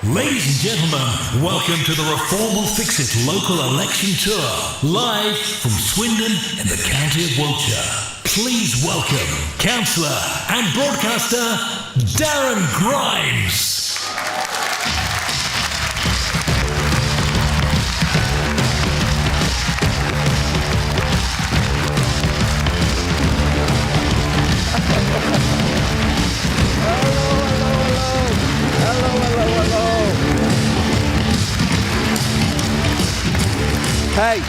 Ladies and gentlemen, welcome to the Reform Will Fix It local election tour, live from Swindon in the county of Wiltshire. Please welcome Councillor and broadcaster Darren Grimes. Hey,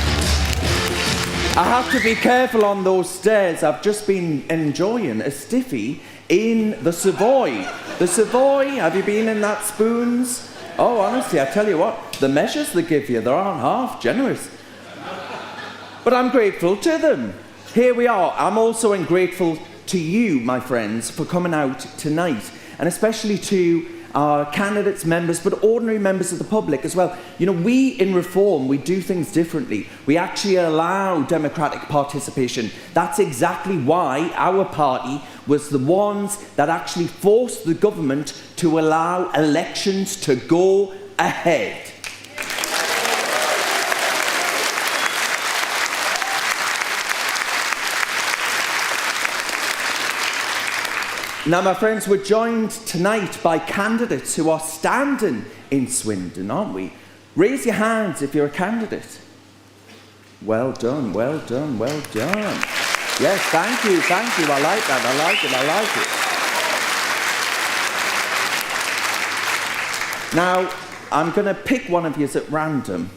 I have to be careful on those stairs. I've just been enjoying a stiffy in the Savoy. The Savoy, have you been in that Spoons? Oh, honestly, I tell you what, the measures they give you, they aren't half generous. But I'm grateful to them. Here we are. I'm also grateful to you, my friends, for coming out tonight, and especially to our candidates, members, but ordinary members of the public as well. You know, we in Reform, we do things differently. We actually allow democratic participation. That's exactly why our party was the ones that actually forced the government to allow elections to go ahead. Now, my friends, we're joined tonight by candidates who are standing in Swindon, aren't we? Raise your hands if you're a candidate. Well done, well done, well done. Yes, thank you. I like that, I like it. Now, I'm going to pick one of you at random.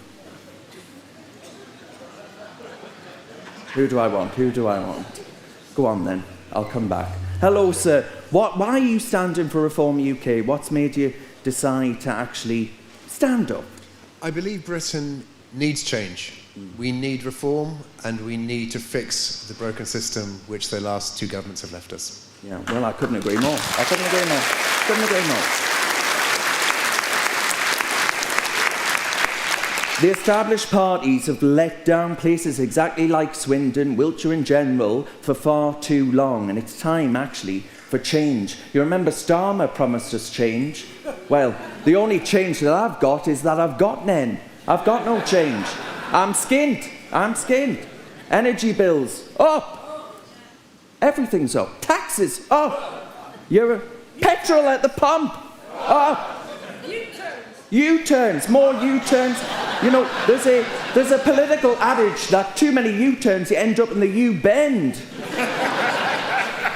Who do I want? Go on then, I'll come back. Hello, sir. Why are you standing for Reform UK? What's made you decide to actually stand up? I believe Britain needs change. We need reform, and we need to fix the broken system which the last two governments have left us. Yeah, well, I couldn't agree more. The established parties have let down places exactly like Swindon, Wiltshire in general, for far too long, and it's time, actually, for change. You remember Starmer promised us change? Well, the only change that I've got is that I've got none. I've got no change. I'm skint. Energy bills, up. Everything's up. Taxes, up. Petrol at the pump, up. U-turns, more U-turns. You know, there's a political adage that too many U-turns, you end up in the U-bend.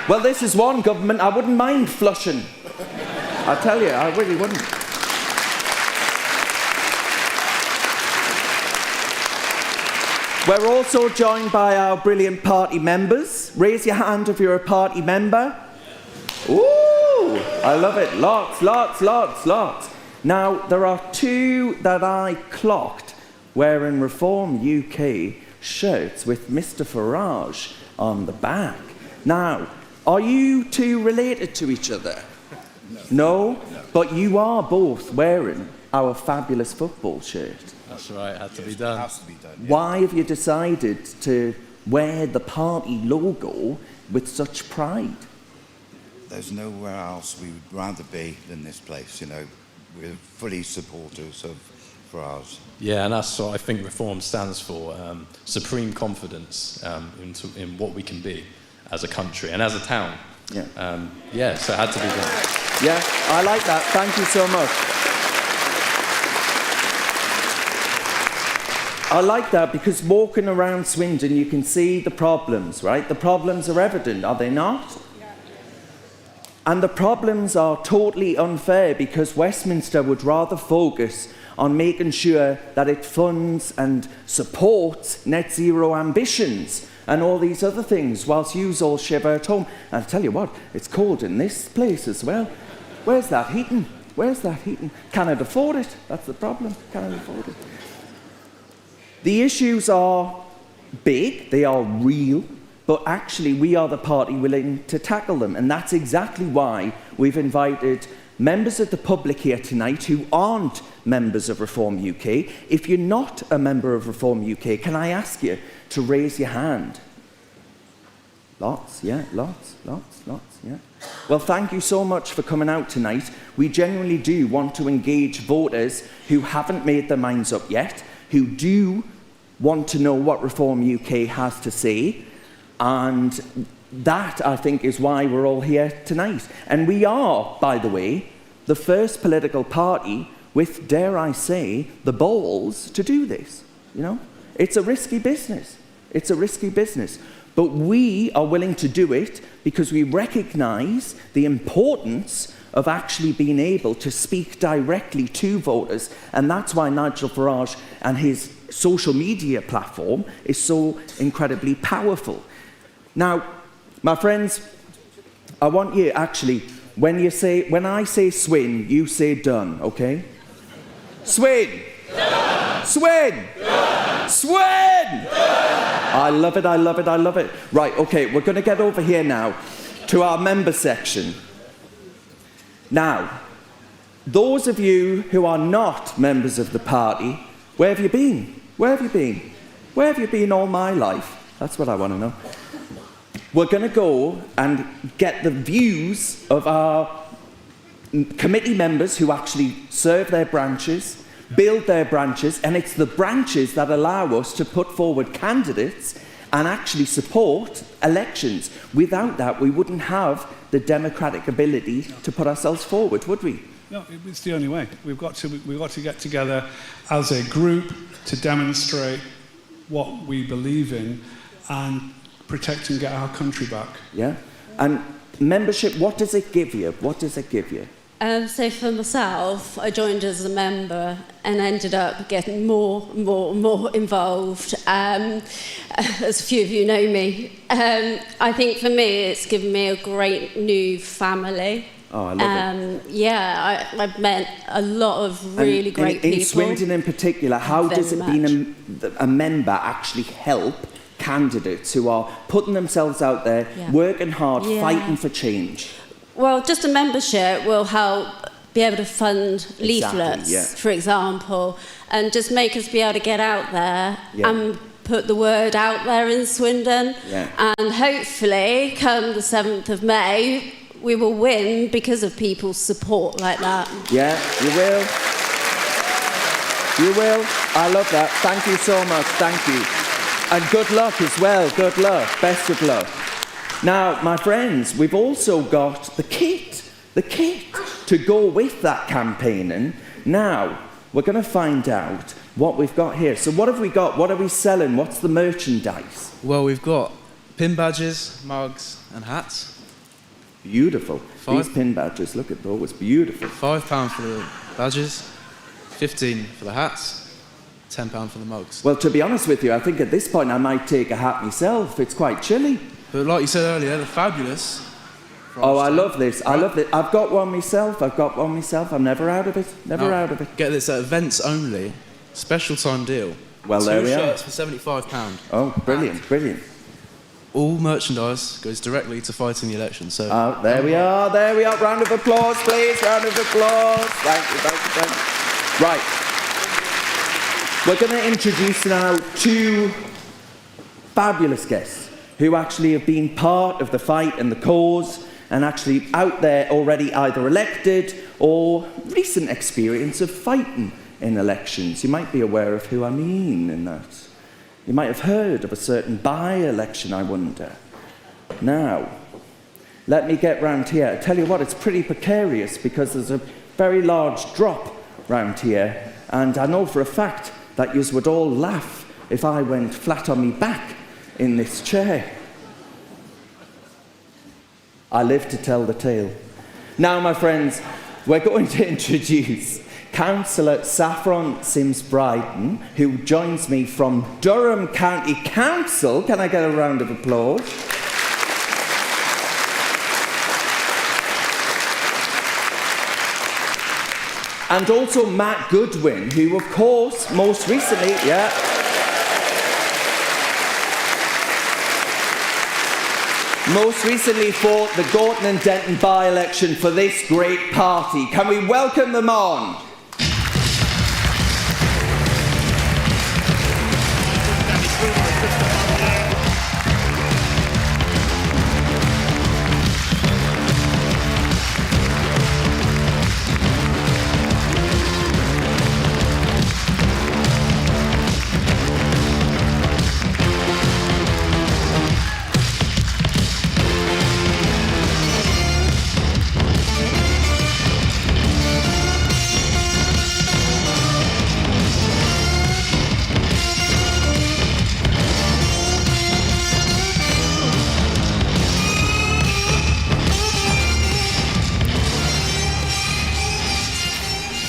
Well, this is one government I wouldn't mind flushing. I tell you, I really wouldn't. We're also joined by our brilliant party members. Raise your hand if you're a party member. Ooh, I love it. Lots. Now, there are two that I clocked wearing Reform UK shirts with Mr. Farage on the back. Now, are you two related to each other? No? But you are both wearing our fabulous football shirt. That's right, had to be done. Has to be done, yeah. Why have you decided to wear the party logo with such pride? There's nowhere else we would rather be than this place, you know. We're fully supporters of Farage. Yeah, and that's what I think Reform stands for, supreme confidence in what we can be as a country and as a town. Yeah. So it had to be done. Yeah, I like that. Thank you so much. I like that because walking around Swindon, you can see the problems, right? The problems are evident, are they not? And the problems are totally unfair because Westminster would rather focus on making sure that it funds and supports net zero ambitions and all these other things, whilst you all shiver at home. And I'll tell you what, it's cold in this place as well. Where's that heating? Where's that heating? Cannot afford it. That's the problem. Cannot afford it. The issues are big, they are real, but actually we are the party willing to tackle them. And that's exactly why we've invited members of the public here tonight who aren't members of Reform UK. If you're not a member of Reform UK, can I ask you to raise your hand? Lots, yeah, lots, yeah. Well, thank you so much for coming out tonight. We genuinely do want to engage voters who haven't made their minds up yet, who do want to know what Reform UK has to say, and that, I think, is why we're all here tonight. And we are, by the way, the first political party with, dare I say, the balls to do this. You know, it's a risky business. It's a risky business. But we are willing to do it because we recognise the importance of actually being able to speak directly to voters. And that's why Nigel Farage and his social media platform is so incredibly powerful. Now, my friends, I want you actually, when I say swin, you say done, okay? Swin! Done. Swin! Done. Swin! Done. I love it, I love it, I love it. Right, okay, we're going to get over here now to our member section. Now, those of you who are not members of the party, where have you been? Where have you been? Where have you been all my life? That's what I want to know. We're going to go and get the views of our committee members who actually serve their branches, build their branches, and it's the branches that allow us to put forward candidates and actually support elections. Without that, we wouldn't have the democratic ability to put ourselves forward, would we? No, it's the only way. We've got to get together as a group to demonstrate what we believe in and protect and get our country back. Yeah. And membership, what does it give you? What does it give you? So for myself, I joined as a member and ended up getting more involved. As a few of you know me. I think for me, it's given me a great new family. Oh, I love it. Yeah, I've met a lot of really great people. In Swindon in particular, how does it being a member actually help candidates who are putting themselves out there, working hard, fighting for change? Well, just a membership will help be able to fund leaflets, for example, and just make us be able to get out there and put the word out there in Swindon. Yeah. And hopefully, come the 7th of May, we will win because of people's support like that. Yeah, you will. You will. I love that. Thank you so much. Thank you. And good luck as well. Good luck. Best of luck. Now, my friends, we've also got the kit to go with that campaigning. Now, we're going to find out what we've got here. So what have we got? What are we selling? What's the merchandise? Well, we've got pin badges, mugs and hats. Beautiful. These pin badges, look at those, beautiful. £5 for the badges, 15 for the hats, £10 for the mugs. Well, to be honest with you, I think at this point I might take a hat myself. It's quite chilly. But like you said earlier, they're fabulous. Oh, I love this. I love it. I've got one myself. I'm never out of it. Out of it. Get this at events only, special time deal. Well, there we are. 2 shirts for £75. Oh, brilliant, brilliant. All merchandise goes directly to fighting the election. So there we are. Round of applause, please. Round of applause. Thank you. Right. We're going to introduce now 2 fabulous guests who actually have been part of the fight and the cause and actually out there already either elected or recent experience of fighting in elections. You might be aware of who I mean in that. You might have heard of a certain by-election, I wonder. Now, let me get round here. I tell you what, it's pretty precarious because there's a very large drop round here, and I know for a fact that yous would all laugh if I went flat on me back in this chair. I live to tell the tale. Now, my friends, we're going to introduce Councillor Saffron Syms-Brydon, who joins me from Durham County Council. Can I get a round of applause? And also Matt Goodwin, who, of course, most recently, fought the Gorton and Denton by-election for this great party. Can we welcome them on?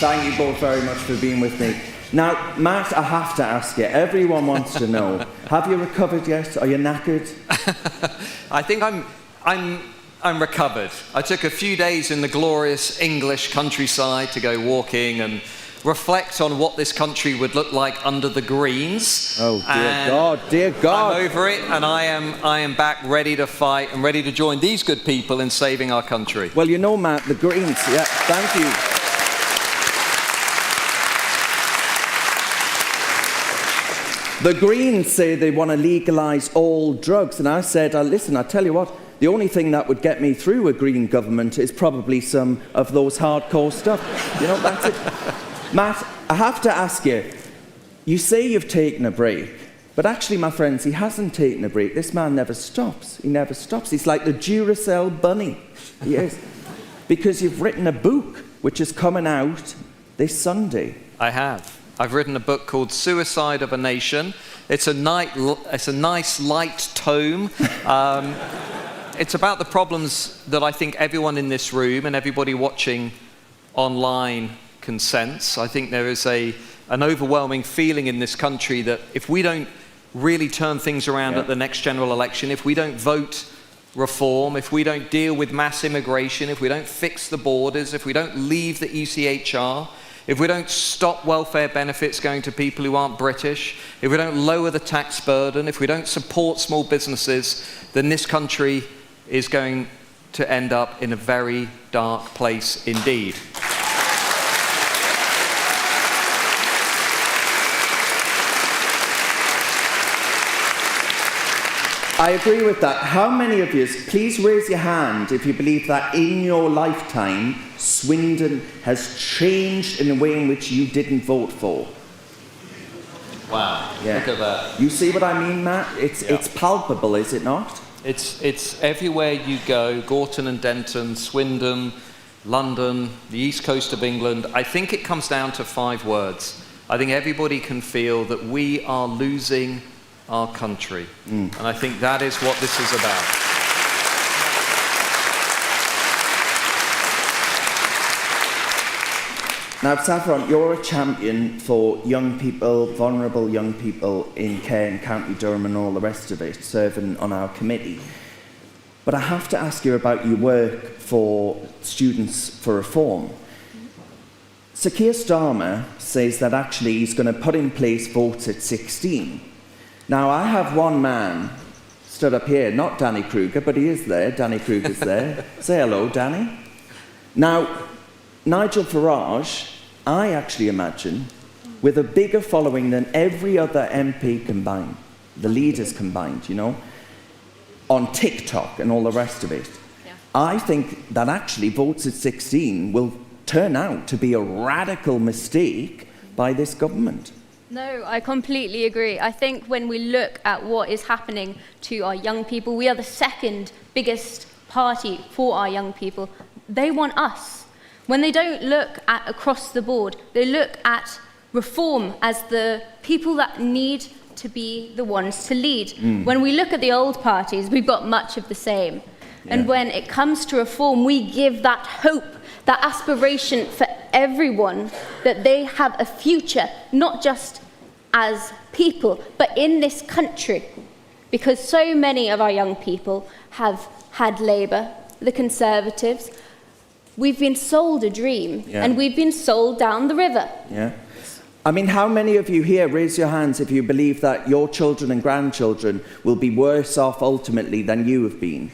Thank you both very much for being with me. Now, Matt, I have to ask you, everyone wants to know, have you recovered yet? Are you knackered? I think I'm recovered. I took a few days in the glorious English countryside to go walking and reflect on what this country would look like under the Greens. Oh, dear God. I'm over it, and I am back ready to fight and ready to join these good people in saving our country. Well, you know, Matt, the Greens, thank you. The Greens say they want to legalise all drugs, and I said, listen, I tell you what, the only thing that would get me through a Green government is probably some of those hardcore stuff. You know, that's it. Matt, I have to ask you, you say you've taken a break, but actually, my friends, he hasn't taken a break. This man never stops. He never stops. He's like the Duracell bunny. He is. Because you've written a book, which is coming out this Sunday. I have. I've written a book called Suicide of a Nation. It's a nice, light tome. It's about the problems that I think everyone in this room and everybody watching online can sense. I think there is an overwhelming feeling in this country that if we don't really turn things around at the next general election, if we don't vote reform, if we don't deal with mass immigration, if we don't fix the borders, if we don't leave the ECHR, if we don't stop welfare benefits going to people who aren't British, if we don't lower the tax burden, if we don't support small businesses, then this country is going to end up in a very dark place indeed. I agree with that. How many of you, please raise your hand if you believe that in your lifetime, Swindon has changed in a way in which you didn't vote for? Wow, look at that. You see what I mean, Matt? It's palpable, is it not? It's everywhere you go, Gorton and Denton, Swindon, London, the east coast of England. I think it comes down to 5 words. I think everybody can feel that we are losing our country. And I think that is what this is about. Now, Saffron, you're a champion for young people, vulnerable young people in care in County Durham and all the rest of it, serving on our committee. But I have to ask you about your work for Students for Reform. Sir Keir Starmer says that actually he's going to put in place votes at 16. Now, I have one man stood up here, not Danny Kruger, but he is there. Danny Kruger's there. Say hello, Danny. Now, Nigel Farage, I actually imagine, with a bigger following than every other MP combined, the leaders combined, you know, on TikTok and all the rest of it. Yeah. I think that actually votes at 16 will turn out to be a radical mistake by this government. No, I completely agree. I think when we look at what is happening to our young people, we are the second biggest party for our young people. They want us. When they don't look at across the board, they look at reform as the people that need to be the ones to lead. When we look at the old parties, we've got much of the same. And when it comes to reform, we give that hope, that aspiration for everyone, that they have a future, not just as people, but in this country. Because so many of our young people have had Labour, the Conservatives. We've been sold a dream, and we've been sold down the river. Yeah. I mean, how many of you here, raise your hands if you believe that your children and grandchildren will be worse off ultimately than you have been?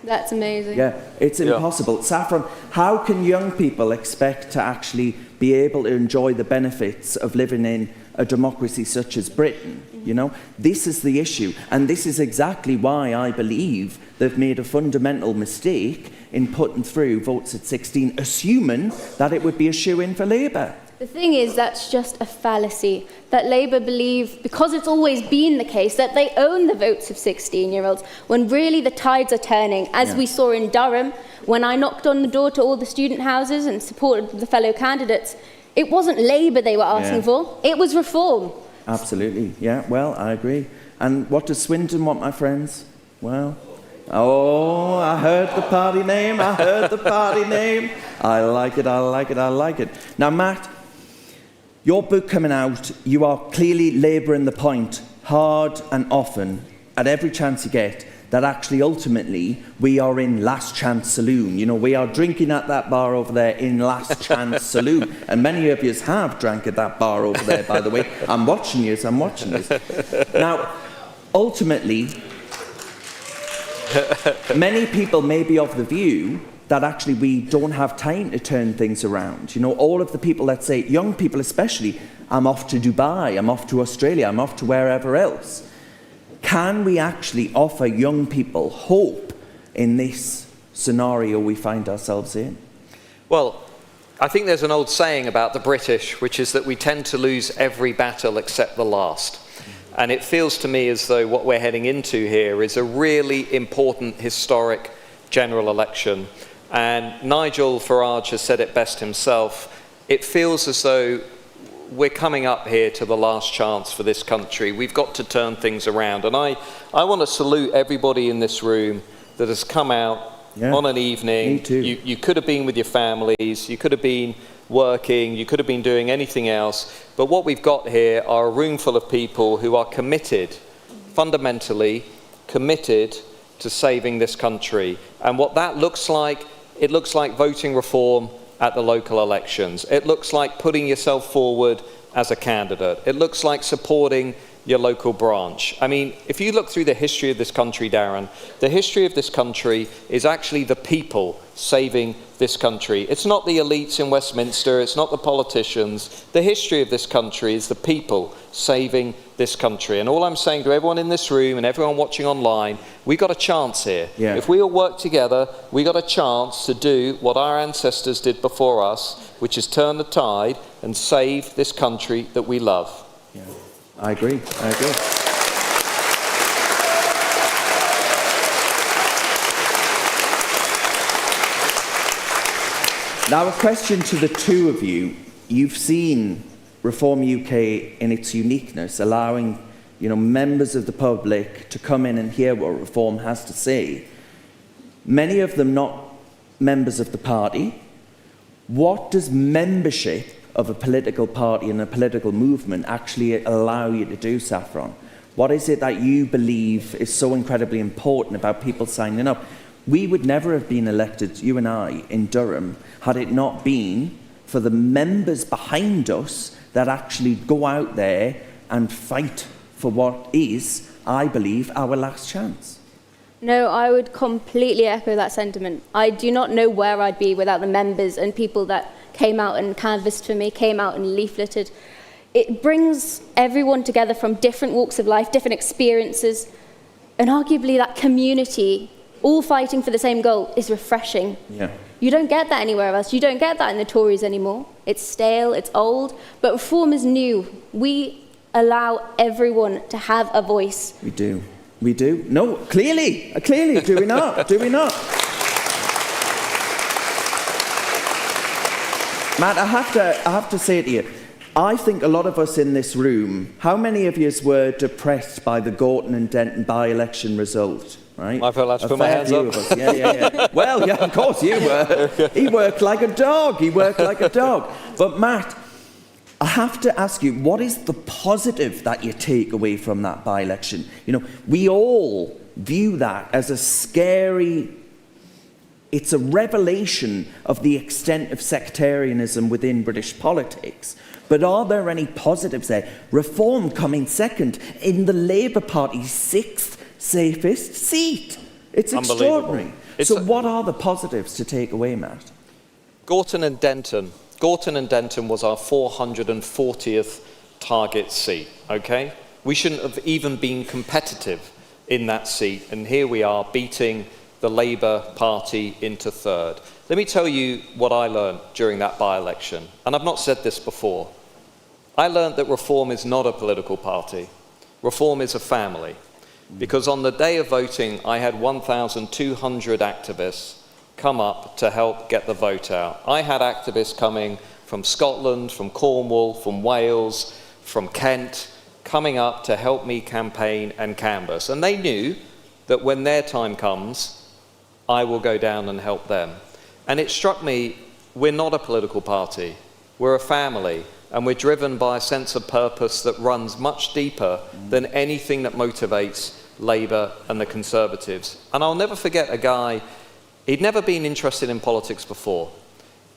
That's amazing. Yeah, it's impossible. Saffron, how can young people expect to actually be able to enjoy the benefits of living in a democracy such as Britain? You know, this is the issue, and this is exactly why I believe they've made a fundamental mistake in putting through votes at 16, assuming that it would be a shoo-in for Labour. The thing is, that's just a fallacy, that Labour believe, because it's always been the case, that they own the votes of 16-year-olds, when really the tides are turning, as we saw in Durham. When I knocked on the door to all the student houses and supported the fellow candidates, it wasn't Labour they were asking for, it was reform. Absolutely, yeah, well, I agree. And what does Swindon want, my friends? Well, oh, I heard the party name, I heard the party name. I like it, I like it, I like it. Now, Matt, your book coming out, you are clearly labouring the point hard and often, at every chance you get, that actually ultimately we are in Last Chance Saloon. You know, we are drinking at that bar over there in Last Chance Saloon. And many of you have drank at that bar over there, by the way. I'm watching you. Now, ultimately, many people may be of the view that actually we don't have time to turn things around. You know, all of the people that say, young people especially, I'm off to Dubai, I'm off to Australia, I'm off to wherever else. Can we actually offer young people hope in this scenario we find ourselves in? Well, I think there's an old saying about the British, which is that we tend to lose every battle except the last. And it feels to me as though what we're heading into here is a really important historic general election. And Nigel Farage has said it best himself. It feels as though we're coming up here to the last chance for this country. We've got to turn things around. And I want to salute everybody in this room that has come out on an evening. Me too. You could have been with your families, you could have been working, you could have been doing anything else. But what we've got here are a room full of people who are committed, fundamentally committed to saving this country. And what that looks like, it looks like voting reform at the local elections. It looks like putting yourself forward as a candidate. It looks like supporting your local branch. I mean, if you look through the history of this country, Darren, the history of this country is actually the people saving this country. It's not the elites in Westminster, it's not the politicians. The history of this country is the people saving this country. And all I'm saying to everyone in this room and everyone watching online, we got a chance here. Yeah. If we all work together, we got a chance to do what our ancestors did before us, which is turn the tide and save this country that we love. Yeah. I agree. Now, a question to the two of you. You've seen Reform UK in its uniqueness, allowing, you know, members of the public to come in and hear what Reform has to say. Many of them not members of the party. What does membership of a political party and a political movement actually allow you to do, Saffron? What is it that you believe is so incredibly important about people signing up? We would never have been elected, you and I, in Durham, had it not been for the members behind us that actually go out there and fight for what is, I believe, our last chance. No, I would completely echo that sentiment. I do not know where I'd be without the members and people that came out and canvassed for me, came out and leafleted. It brings everyone together from different walks of life, different experiences, and arguably that community, all fighting for the same goal, is refreshing. Yeah. You don't get that anywhere else. You don't get that in the Tories anymore. It's stale, it's old, but Reform is new. We allow everyone to have a voice. We do. No, clearly, do we not? Matt, I have to say to you, I think a lot of us in this room, how many of you were depressed by the Gorton and Denton by-election result? Right? I feel allowed to put my hands up. Yeah. Well, yeah, of course you were. He worked like a dog. But Matt, I have to ask you, what is the positive that you take away from that by-election? You know, we all view that as a scary... It's a revelation of the extent of sectarianism within British politics. But are there any positives there? Reform coming second in the Labour Party's 6th safest seat. It's extraordinary. What are the positives to take away, Matt? Gorton and Denton was our 440th target seat, okay? We shouldn't have even been competitive in that seat, and here we are beating the Labour Party into 3rd. Let me tell you what I learned during that by-election, and I've not said this before. I learned that Reform is not a political party. Reform is a family. Because on the day of voting, I had 1,200 activists come up to help get the vote out. I had activists coming from Scotland, from Cornwall, from Wales, from Kent, coming up to help me campaign and canvass. And they knew that when their time comes, I will go down and help them. And it struck me, we're not a political party. We're a family, and we're driven by a sense of purpose that runs much deeper than anything that motivates Labour and the Conservatives. And I'll never forget a guy, he'd never been interested in politics before.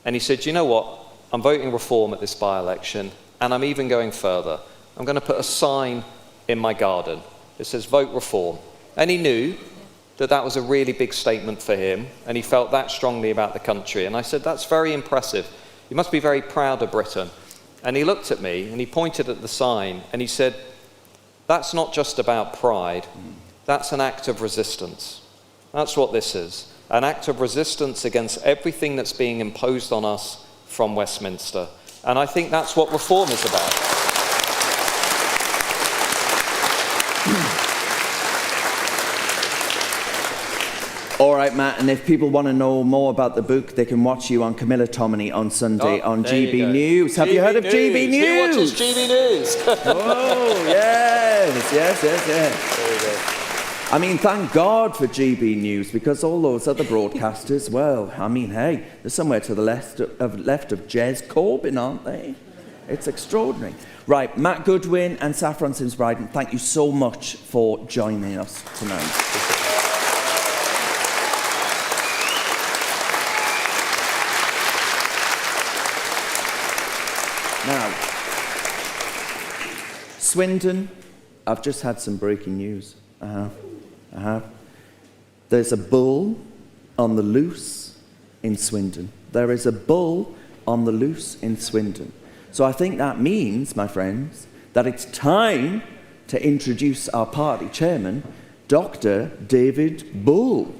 And he said, you know what, I'm voting Reform at this by-election, and I'm even going further. I'm going to put a sign in my garden. It says, vote Reform. And he knew that that was a really big statement for him, and he felt that strongly about the country. And I said, that's very impressive. You must be very proud of Britain. And he looked at me, and he pointed at the sign, and he said, that's not just about pride, that's an act of resistance. That's what this is, an act of resistance against everything that's being imposed on us from Westminster. And I think that's what Reform is about. All right, Matt, and if people want to know more about the book, they can watch you on Camilla Tominey on Sunday on GB News. Have you heard of GB News? Who watches GB News? Oh, yes. There we go. I mean, thank God for GB News, because all those other broadcasters, well, I mean, hey, they're somewhere to the left of Jez Corbyn, aren't they? It's extraordinary. Right, Matt Goodwin and Saffron Syms-Brydon, thank you so much for joining us tonight. Now, Swindon, I've just had some breaking news. There's a bull on the loose in Swindon. There is a bull on the loose in Swindon. So I think that means, my friends, that it's time to introduce our party chairman, Dr. David Bull.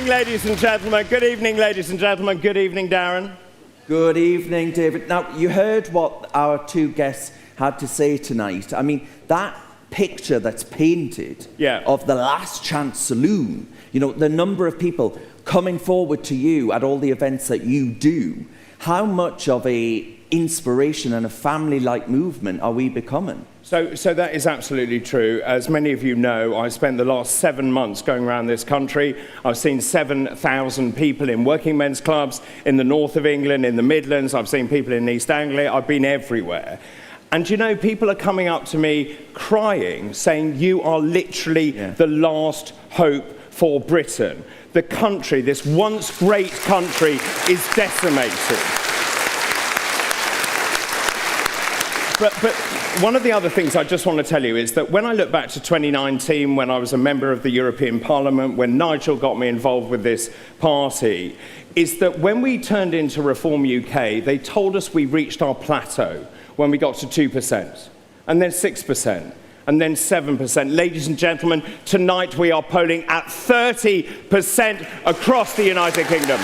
Ladies and gentlemen, good evening, ladies and gentlemen. Good evening, Darren. Good evening, David. Now, you heard what our two guests had to say tonight. I mean, that picture that's painted of the Last Chance Saloon, you know, the number of people coming forward to you at all the events that you do, how much of a inspiration and a family-like movement are we becoming? So that is absolutely true. As many of you know, I spent the last 7 months going around this country. I've seen 7,000 people in working men's clubs in the north of England, in the Midlands. I've seen people in East Anglia. I've been everywhere. And you know, people are coming up to me crying, saying, you are literally the last hope for Britain. The country, this once great country, is decimated. But one of the other things I just want to tell you is that when I look back to 2019, when I was a member of the European Parliament, when Nigel got me involved with this party, is that when we turned into Reform UK, they told us we reached our plateau when we got to 2%, and then 6%, and then 7%. Ladies and gentlemen, tonight we are polling at 30% across the United Kingdom.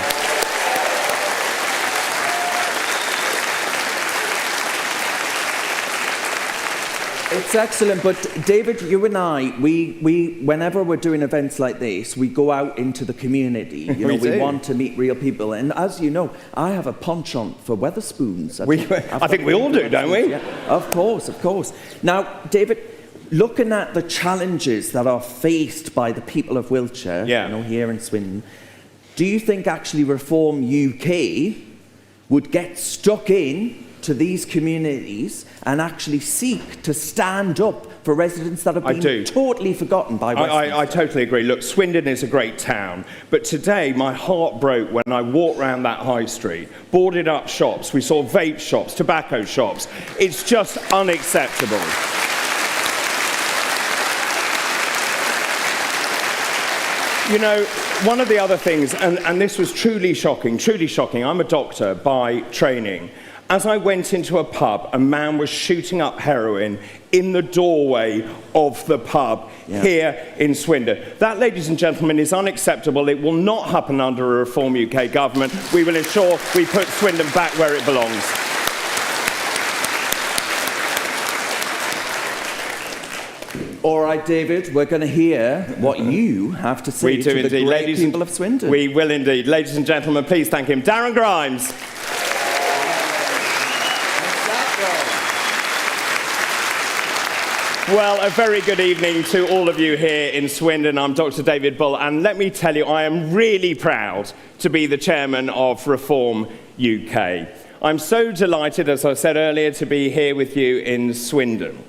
It's excellent, but David, you and I, we whenever we're doing events like this, we go out into the community. You know, we want to meet real people, and as you know, I have a penchant for Wetherspoons. I think we all do, don't we? Yeah, of course, of course. Now, David, looking at the challenges that are faced by the people of Wiltshire, you know, here in Swindon, do you think actually Reform UK would get stuck in to these communities and actually seek to stand up for residents that have been totally forgotten by Westminster? I totally agree. Look, Swindon is a great town, but today my heart broke when I walked around that high street, boarded up shops, we saw vape shops, tobacco shops. It's just unacceptable. You know, one of the other things, and this was truly shocking, I'm a doctor by training. As I went into a pub, a man was shooting up heroin in the doorway of the pub here in Swindon. That, ladies and gentlemen, is unacceptable. It will not happen under a Reform UK government. We will ensure we put Swindon back where it belongs. All right, David, we're going to hear what you have to say to the great people of Swindon. We will indeed. Ladies and gentlemen, please thank him. Darren Grimes. Well, a very good evening to all of you here in Swindon. I'm Dr. David Bull, and let me tell you, I am really proud to be the chairman of Reform UK. I'm so delighted, as I said earlier, to be here with you in Swindon.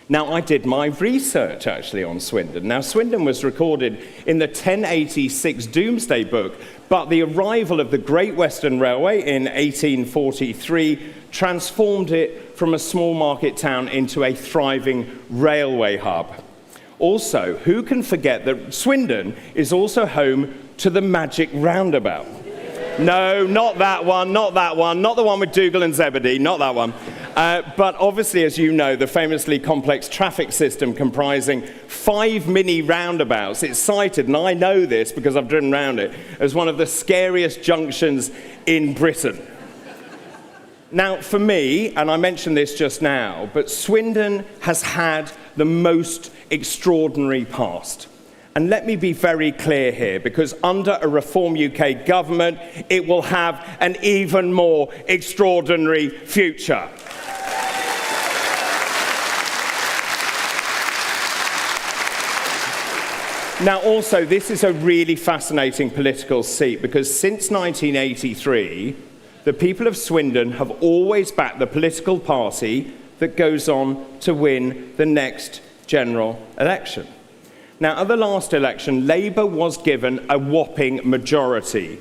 Now, I did my research, actually, on Swindon. Now, Swindon was recorded in the 1086 Domesday Book, but the arrival of the Great Western Railway in 1843 transformed it from a small market town into a thriving railway hub. Also, who can forget that Swindon is also home to the Magic Roundabout? No, not that one, not the one with Dougal and Zebedee, not that one. But obviously, as you know, the famously complex traffic system comprising 5 mini roundabouts, it's cited, and I know this because I've driven around it, as one of the scariest junctions in Britain. Now, for me, and I mentioned this just now, but Swindon has had the most extraordinary past. And let me be very clear here, because under a Reform UK government, it will have an even more extraordinary future. Now, also, this is a really fascinating political seat, because since 1983, the people of Swindon have always backed the political party that goes on to win the next general election. Now, at the last election, Labour was given a whopping majority.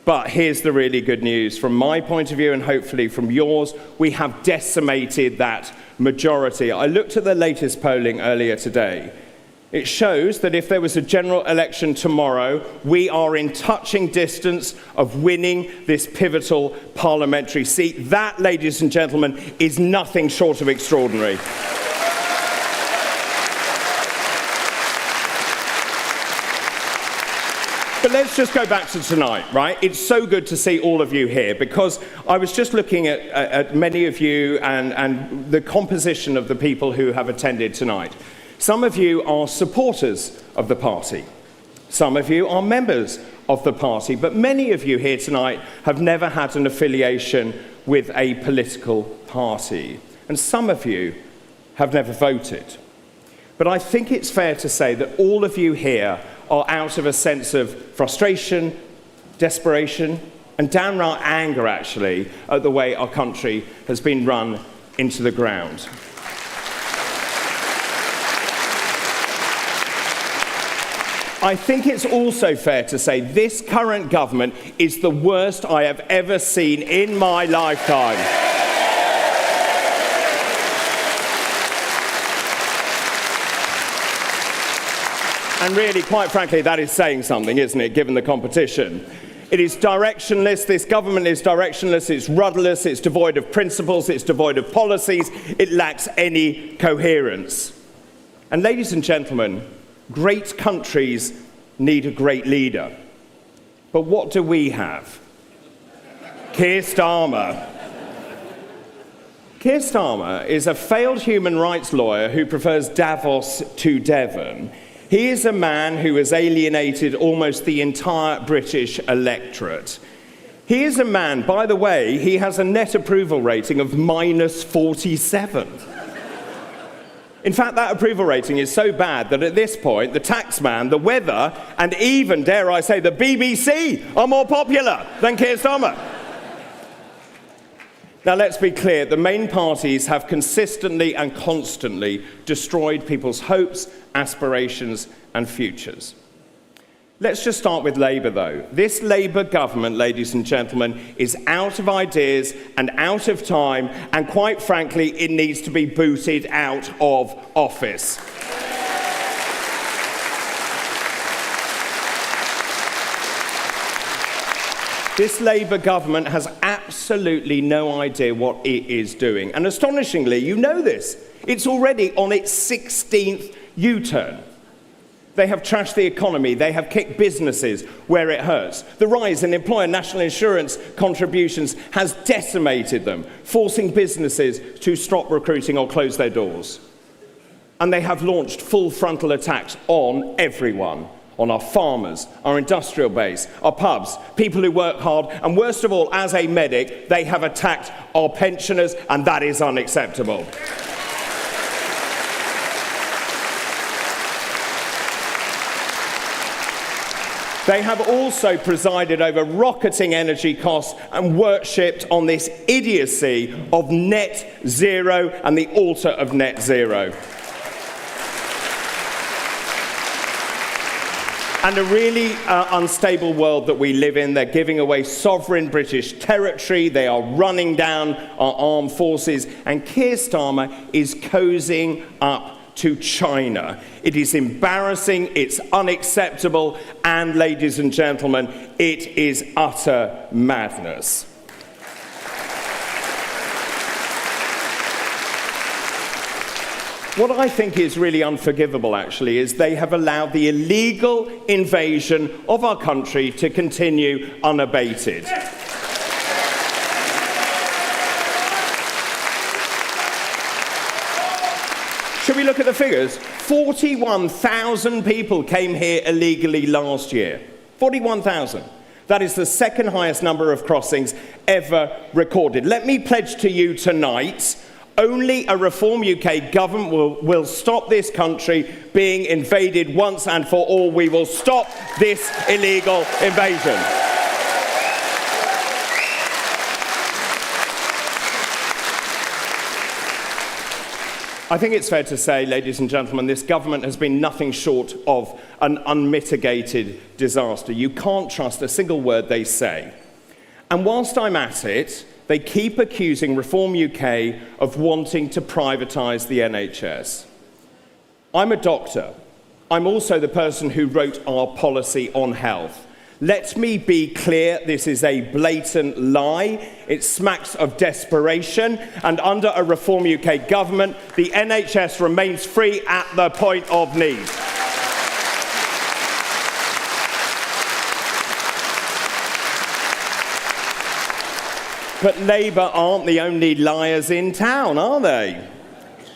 But here's the really good news. From my point of view, and hopefully from yours, we have decimated that majority. I looked at the latest polling earlier today. It shows that if there was a general election tomorrow, we are in touching distance of winning this pivotal parliamentary seat. That, ladies and gentlemen, is nothing short of extraordinary. But let's just go back to tonight, right? It's so good to see all of you here, because I was just looking at many of you and the composition of the people who have attended tonight. Some of you are supporters of the party. Some of you are members of the party. But many of you here tonight have never had an affiliation with a political party. And some of you have never voted. But I think it's fair to say that all of you here are out of a sense of frustration, desperation, and downright anger, actually, at the way our country has been run into the ground. I think it's also fair to say this current government is the worst I have ever seen in my lifetime. And really, quite frankly, that is saying something, isn't it, given the competition? It is directionless, this government is directionless, it's rudderless, it's devoid of principles, it's devoid of policies, it lacks any coherence. And ladies and gentlemen, great countries need a great leader. But what do we have? Keir Starmer. Keir Starmer is a failed human rights lawyer who prefers Davos to Devon. He is a man who has alienated almost the entire British electorate. He is a man, by the way, he has a net approval rating of -47. In fact, that approval rating is so bad that at this point, the taxman, the weather, and even, dare I say, the BBC are more popular than Keir Starmer. Now, let's be clear, the main parties have consistently and constantly destroyed people's hopes, aspirations, and futures. Let's just start with Labour, though. This Labour government, ladies and gentlemen, is out of ideas and out of time, and quite frankly, it needs to be booted out of office. This Labour government has absolutely no idea what it is doing. And astonishingly, you know this, it's already on its 16th U-turn. They have trashed the economy, they have kicked businesses where it hurts. The rise in employer national insurance contributions has decimated them, forcing businesses to stop recruiting or close their doors. And they have launched full frontal attacks on everyone. On our farmers, our industrial base, our pubs, people who work hard, and worst of all, as a medic, they have attacked our pensioners, and that is unacceptable. They have also presided over rocketing energy costs and worshipped on this idiocy of net zero and the altar of net zero. And a really unstable world that we live in. They're giving away sovereign British territory. They are running down our armed forces. And Keir Starmer is cozying up to China. It is embarrassing, it's unacceptable, and ladies and gentlemen, it is utter madness. What I think is really unforgivable, actually, is they have allowed the illegal invasion of our country to continue unabated. Should we look at the figures? 41,000 people came here illegally last year. 41,000. That is the second highest number of crossings ever recorded. Let me pledge to you tonight, only a Reform UK government will stop this country being invaded once and for all. We will stop this illegal invasion. I think it's fair to say, ladies and gentlemen, this government has been nothing short of an unmitigated disaster. You can't trust a single word they say. And whilst I'm at it, they keep accusing Reform UK of wanting to privatise the NHS. I'm a doctor. I'm also the person who wrote our policy on health. Let me be clear, this is a blatant lie. It smacks of desperation, and under a Reform UK government, the NHS remains free at the point of need. But Labour aren't the only liars in town, are they?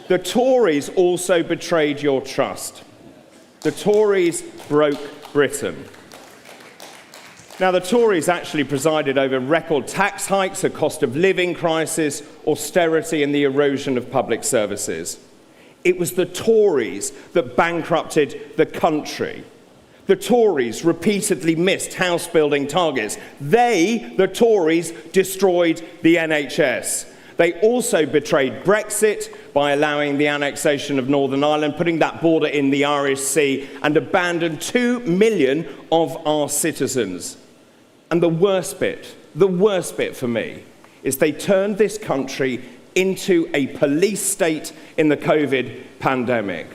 The Tories also betrayed your trust. The Tories broke Britain. Now, the Tories actually presided over record tax hikes, a cost of living crisis, austerity, and the erosion of public services. It was the Tories that bankrupted the country. The Tories repeatedly missed house-building targets. They, the Tories, destroyed the NHS. They also betrayed Brexit by allowing the annexation of Northern Ireland, putting that border in the Irish Sea, and abandoned 2 million of our citizens. And the worst bit for me, is they turned this country into a police state in the COVID pandemic.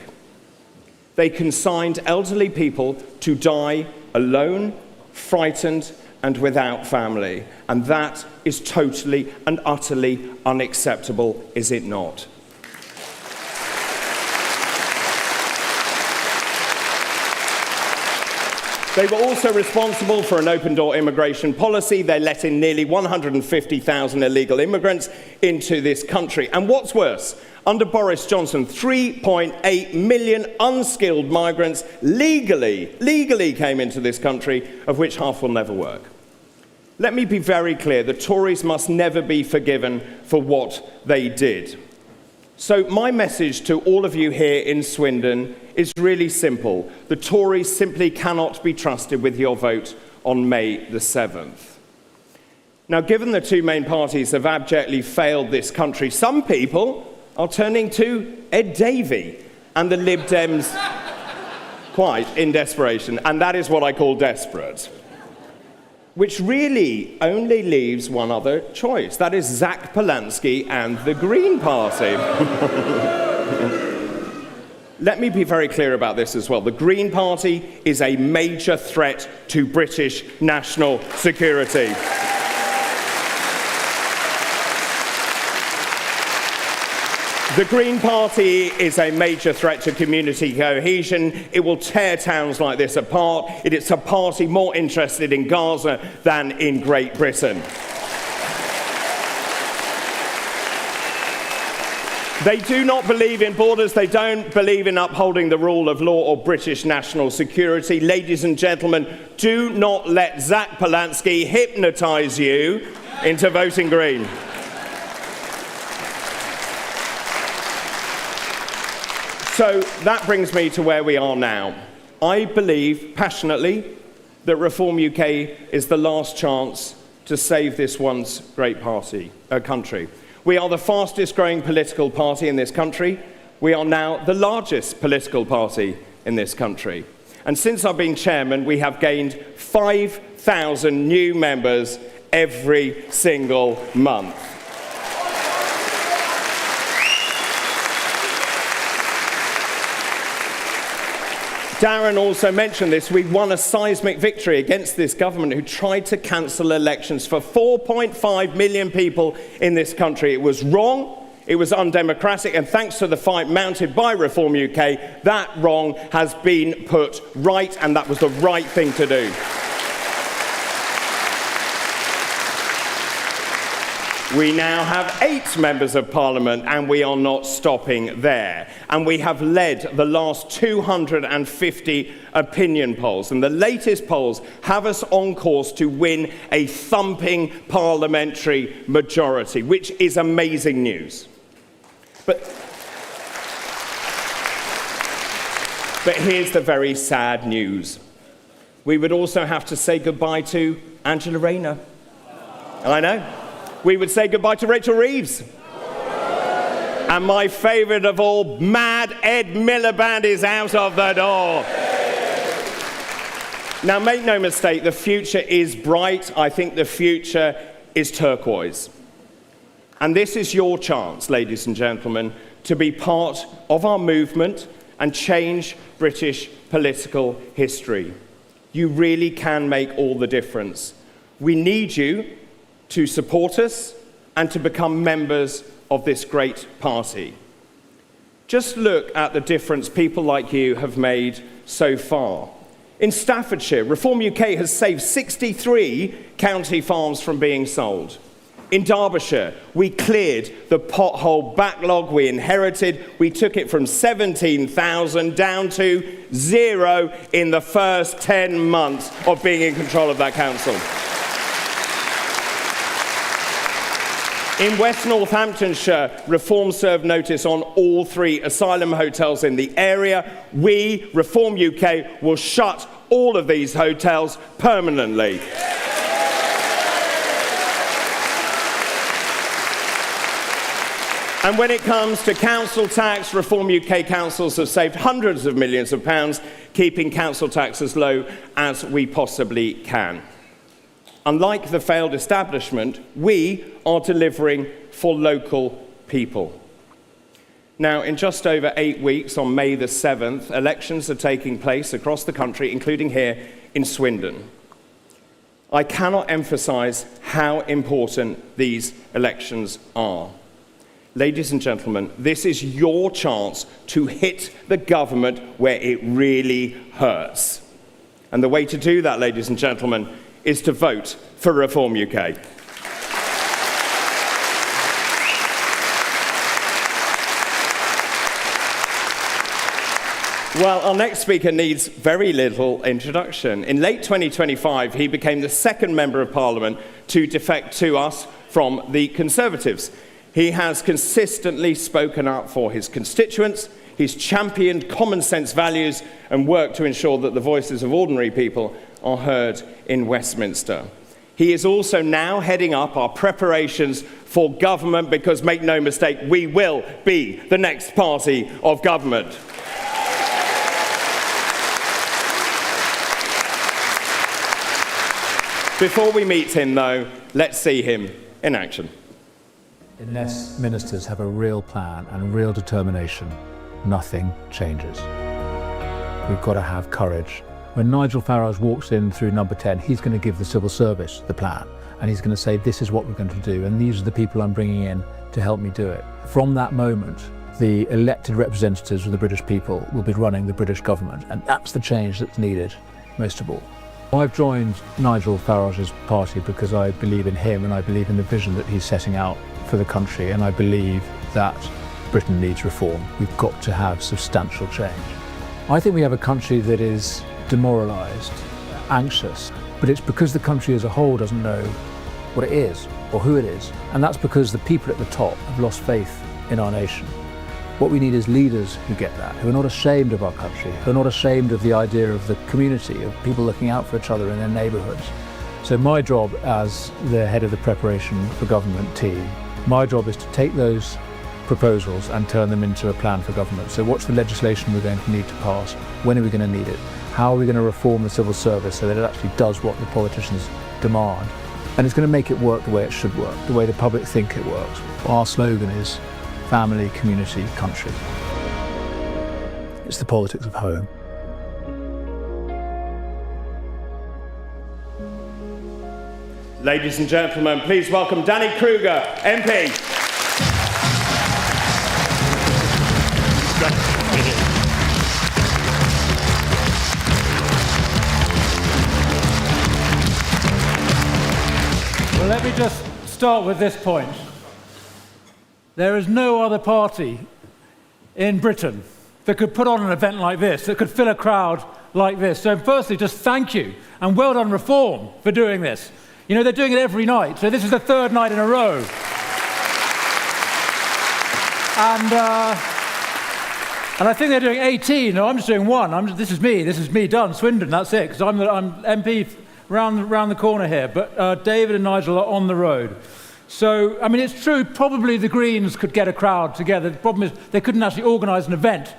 They consigned elderly people to die alone, frightened, and without family. And that is totally and utterly unacceptable, is it not? They were also responsible for an open-door immigration policy. They let in nearly 150,000 illegal immigrants into this country. And what's worse, under Boris Johnson, 3.8 million unskilled migrants legally came into this country, of which half will never work. Let me be very clear, the Tories must never be forgiven for what they did. So my message to all of you here in Swindon is really simple. The Tories simply cannot be trusted with your vote on May the 7th. Now, given the two main parties have abjectly failed this country, some people are turning to Ed Davey and the Lib Dems quite in desperation, and that is what I call desperate. Which really only leaves one other choice. That is Zach Polanski and the Green Party. Let me be very clear about this as well. The Green Party is a major threat to British national security. The Green Party is a major threat to community cohesion. It will tear towns like this apart. It is a party more interested in Gaza than in Great Britain. They do not believe in borders. They don't believe in upholding the rule of law or British national security. Ladies and gentlemen, do not let Zach Polanski hypnotise you into voting Green. So that brings me to where we are now. I believe passionately that Reform UK is the last chance to save this once great country. We are the fastest growing political party in this country. We are now the largest political party in this country. And since I've been chairman, we have gained 5,000 new members every single month. Darren also mentioned this. We won a seismic victory against this government who tried to cancel elections for 4.5 million people in this country. It was wrong, it was undemocratic, and thanks to the fight mounted by Reform UK, that wrong has been put right, and that was the right thing to do. We now have 8 members of Parliament, and we are not stopping there. And we have led the last 250 opinion polls. And the latest polls have us on course to win a thumping parliamentary majority, which is amazing news. But here's the very sad news. We would also have to say goodbye to Angela Rayner. I know. We would say goodbye to Rachel Reeves. And my favourite of all, Mad Ed Miliband is out of the door. Now, make no mistake, the future is bright. I think the future is turquoise. And this is your chance, ladies and gentlemen, to be part of our movement and change British political history. You really can make all the difference. We need you to support us and to become members of this great party. Just look at the difference people like you have made so far. In Staffordshire, Reform UK has saved 63 county farms from being sold. In Derbyshire, we cleared the pothole backlog we inherited. We took it from 17,000 down to 0 in the first 10 months of being in control of that council. In West Northamptonshire, Reform served notice on all 3 asylum hotels in the area. We, Reform UK, will shut all of these hotels permanently. And when it comes to council tax, Reform UK councils have saved hundreds of millions of pounds, keeping council tax as low as we possibly can. Unlike the failed establishment, we are delivering for local people. Now, in just over 8 weeks, on May the 7th, elections are taking place across the country, including here in Swindon. I cannot emphasise how important these elections are. Ladies and gentlemen, this is your chance to hit the government where it really hurts. And And the way to do that, ladies and gentlemen, is to vote for Reform UK. Well, our next speaker needs very little introduction. In late 2025, he became the second Member of Parliament to defect to us from the Conservatives. He has consistently spoken up for his constituents, he's championed common sense values and worked to ensure that the voices of ordinary people are heard in Westminster. He is also now heading up our preparations for government because, make no mistake, we will be the next party of government. Before we meet him, though, let's see him in action. Unless ministers have a real plan and real determination, nothing changes. We've got to have courage. When Nigel Farage walks in through number 10, he's going to give the civil service the plan, and he's going to say, this is what we're going to do, and these are the people I'm bringing in to help me do it. From that moment, the elected representatives of the British people will be running the British government, and that's the change that's needed most of all. I've joined Nigel Farage's party because I believe in him and I believe in the vision that he's setting out for the country, and I believe that Britain needs reform. We've got to have substantial change. I think we have a country that is demoralised, anxious, but it's because the country as a whole doesn't know what it is or who it is, and that's because the people at the top have lost faith in our nation. What we need is leaders who get that, who are not ashamed of our country, who are not ashamed of the idea of the community, of people looking out for each other in their neighbourhoods. So my job as the head of the preparation for government team, my job is to take those proposals and turn them into a plan for government. So what's the legislation we're going to need to pass? When are we going to need it? How are we going to reform the civil service so that it actually does what the politicians demand? And it's going to make it work the way it should work, the way the public think it works. Our slogan is family, community, country. It's the politics of home. Ladies and gentlemen, please welcome Danny Kruger, MP. Well, let me just start with this point. There is no other party in Britain that could put on an event like this, that could fill a crowd like this. So firstly, just thank you, and well done Reform for doing this. You know, they're doing it every night, so this is the third night in a row. And I think they're doing 18. No, I'm just doing one. This is me, done, Swindon, that's it, because I'm MP round the corner here. But David and Nigel are on the road. So, I mean, it's true, probably the Greens could get a crowd together. The problem is they couldn't actually organise an event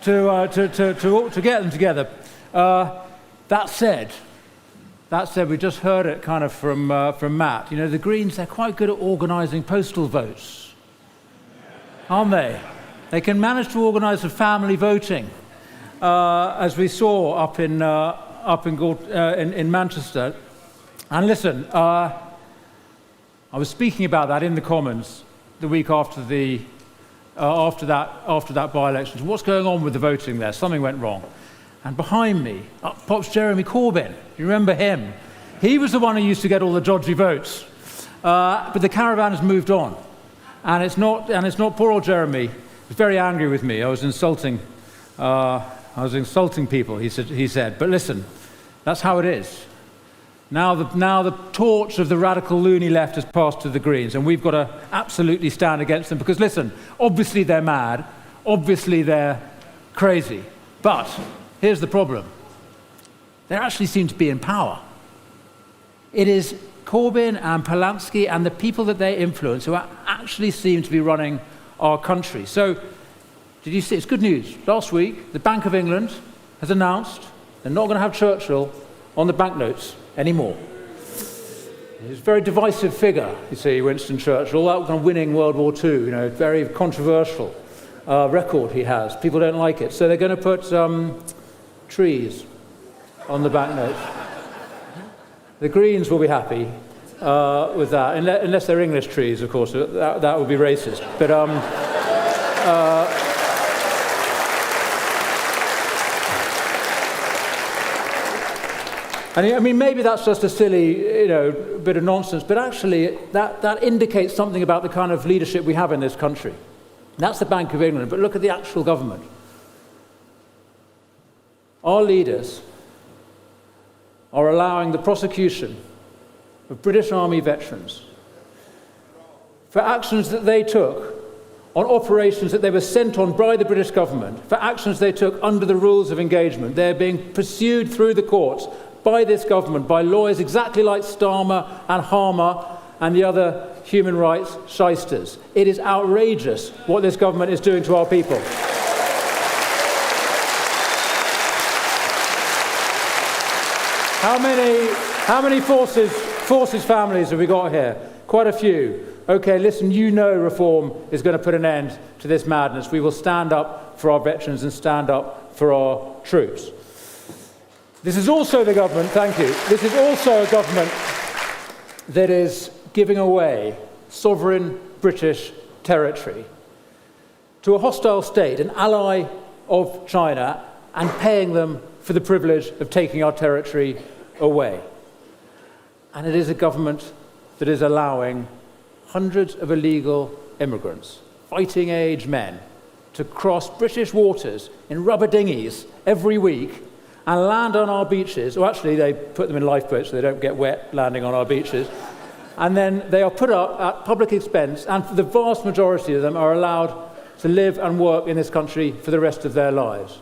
to get them together. That said, we just heard it kind of from Matt. You know, the Greens, they're quite good at organising postal votes, aren't they? They can manage to organise a family voting, as we saw up in Manchester. And listen, I was speaking about that in the Commons the week after that by-election. What's going on with the voting there? Something went wrong. And behind me, up pops Jeremy Corbyn. You remember him? He was the one who used to get all the dodgy votes. But the caravan has moved on, and it's not poor old Jeremy. He was very angry with me. I was insulting people. He said. But listen, that's how it is. Now the torch of the radical loony left has passed to the Greens, and we've got to absolutely stand against them because, listen, obviously they're mad, obviously they're crazy, but here's the problem. They actually seem to be in power. It is Corbyn and Polanski and the people that they influence who actually seem to be running our country. So, did you see, it's good news. Last week, the Bank of England has announced they're not going to have Churchill on the banknotes anymore. He's a very divisive figure, you see, Winston Churchill, that kind of winning World War II, you know, very controversial record he has. People don't like it. So they're going to put trees on the banknotes. The Greens will be happy with that, unless they're English trees, of course. That would be racist. But And I mean, maybe that's just a silly, bit of nonsense, but actually that indicates something about the kind of leadership we have in this country. That's the Bank of England, but look at the actual government. Our leaders are allowing the prosecution of British Army veterans for actions that they took on operations that they were sent on by the British government, for actions they took under the rules of engagement. They're being pursued through the courts by this government, by lawyers exactly like Starmer and Harmer and the other human rights shysters. It is outrageous what this government is doing to our people. How many forces families have we got here? Quite a few. Okay, listen, reform is going to put an end to this madness. We will stand up for our veterans and stand up for our troops. This is also the government, thank you, this is also a government that is giving away sovereign British territory to a hostile state, an ally of China, and paying them for the privilege of taking our territory away. And it is a government that is allowing hundreds of illegal immigrants, fighting-age men, to cross British waters in rubber dinghies every week and land on our beaches. Or actually, they put them in lifeboats so they don't get wet landing on our beaches. And then they are put up at public expense, and the vast majority of them are allowed to live and work in this country for the rest of their lives.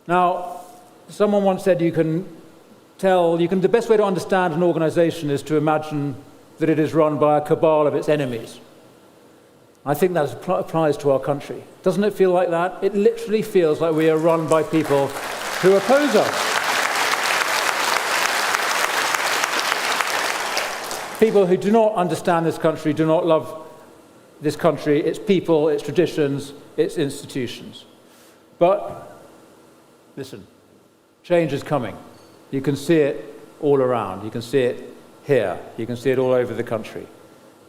Now, someone once said the best way to understand an organisation is to imagine that it is run by a cabal of its enemies. I think that applies to our country. Doesn't it feel like that? It literally feels like we are run by people who oppose us. People who do not understand this country, do not love this country, its people, its traditions, its institutions. But, listen, change is coming. You can see it all around. You can see it here. You can see it all over the country.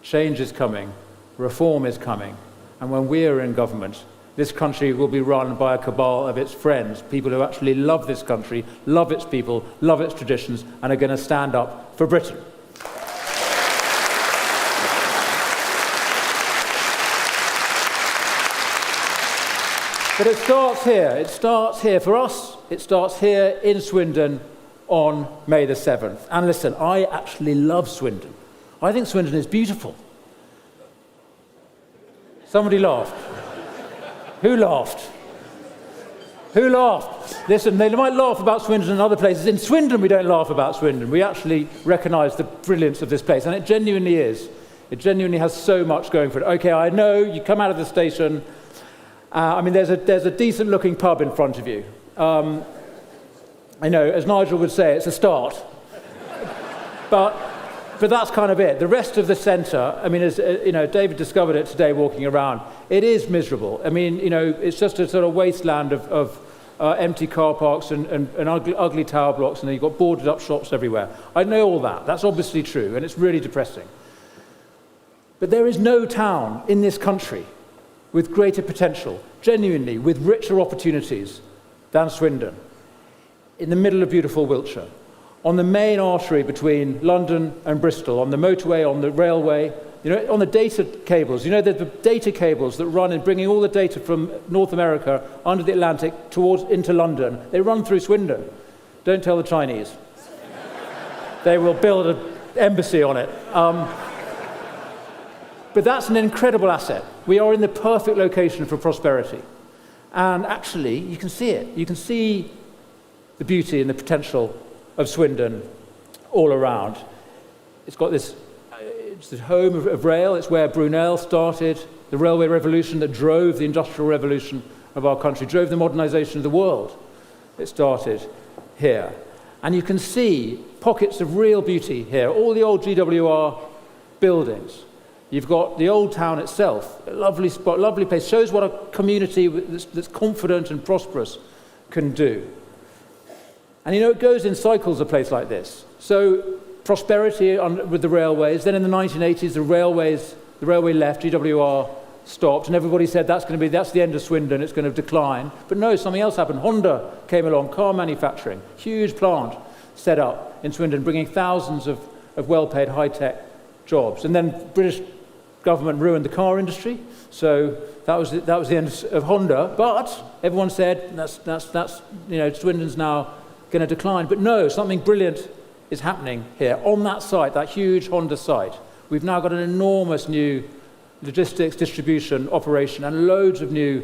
Change is coming. Reform is coming. And when we are in government, this country will be run by a cabal of its friends, people who actually love this country, love its people, love its traditions, and are going to stand up for Britain. But it starts here. It starts here. For us, it starts here in Swindon on May the 7th. And listen, I actually love Swindon. I think Swindon is beautiful. Somebody laughed. Who laughed? Who laughed? Listen, they might laugh about Swindon and other places. In Swindon, we don't laugh about Swindon. We actually recognise the brilliance of this place, and it genuinely is. It genuinely has so much going for it. Okay, I know, you come out of the station, there's a decent-looking pub in front of you. I know, as Nigel would say, it's a start. But that's kind of it. The rest of the centre, as David discovered it today walking around, it is miserable. It's just a sort of wasteland of empty car parks and ugly tower blocks, and then you've got boarded up shops everywhere. I know all that. That's obviously true, and it's really depressing. But there is no town in this country with greater potential, genuinely, with richer opportunities than Swindon, in the middle of beautiful Wiltshire, on the main artery between London and Bristol, on the motorway, on the railway, on the data cables. The data cables that run in bringing all the data from North America under the Atlantic into London. They run through Swindon. Don't tell the Chinese. They will build an embassy on it. But that's an incredible asset. We are in the perfect location for prosperity. And actually, you can see it. You can see the beauty and the potential of Swindon all around. It's got this, it's the home of rail. It's where Brunel started the railway revolution that drove the industrial revolution of our country, drove the modernisation of the world. It started here. And you can see pockets of real beauty here. All the old GWR buildings. You've got the old town itself, a lovely spot, lovely place. Shows what a community that's confident and prosperous can do. And it goes in cycles, a place like this. So prosperity with the railways. Then in the 1980s, the railway left, GWR stopped, and everybody said that's the end of Swindon, it's going to decline. But no, something else happened. Honda came along, car manufacturing, huge plant, set up in Swindon, bringing thousands of well-paid high-tech jobs. And then British government ruined the car industry, so that was the end of Honda. But everyone said that's Swindon's now going to decline. But no, something brilliant is happening here on that site, that huge Honda site. We've now got an enormous new logistics distribution operation and loads of new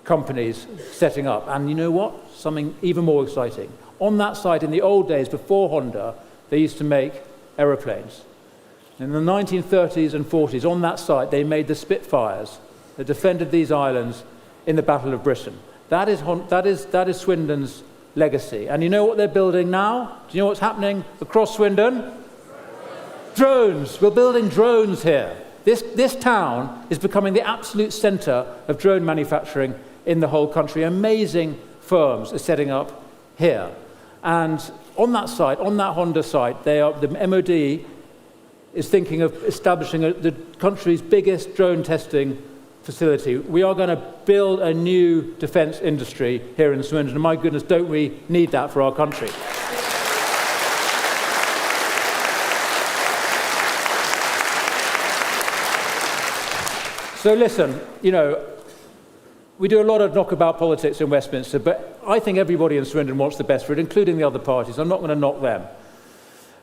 companies setting up. And you know what? Something even more exciting. On that site, in the old days before Honda, they used to make aeroplanes. In the 1930s and 40s, on that site, they made the Spitfires that defended these islands in the Battle of Britain. That is Swindon's legacy. And you know what they're building now? Do you know what's happening across Swindon? Drones. We're building drones here. This town is becoming the absolute centre of drone manufacturing in the whole country. Amazing firms are setting up here. And on that site, on that Honda site, the MOD is thinking of establishing the country's biggest drone testing facility. We are going to build a new defence industry here in Swindon, and my goodness, don't we need that for our country? So listen, we do a lot of knockabout politics in Westminster, but I think everybody in Swindon wants the best for it, including the other parties. I'm not going to knock them.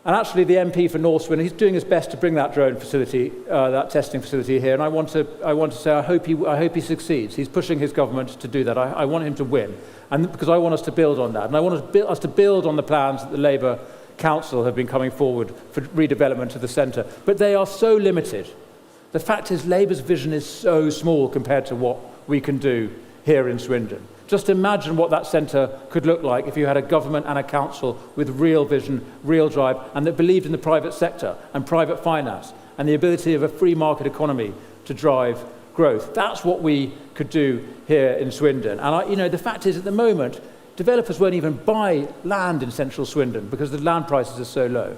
And actually, the MP for North Swindon, he's doing his best to bring that drone facility, that testing facility here. And I want to say I hope he succeeds. He's pushing his government to do that. I want him to win, and because I want us to build on that, and I want us to build on the plans that the Labour Council have been coming forward for redevelopment of the centre. But they are so limited. The fact is, Labour's vision is so small compared to what we can do here in Swindon. Just imagine what that centre could look like if you had a government and a council with real vision, real drive, and that believed in the private sector and private finance and the ability of a free market economy to drive growth. That's what we could do here in Swindon. And the fact is, at the moment, developers won't even buy land in central Swindon because the land prices are so low.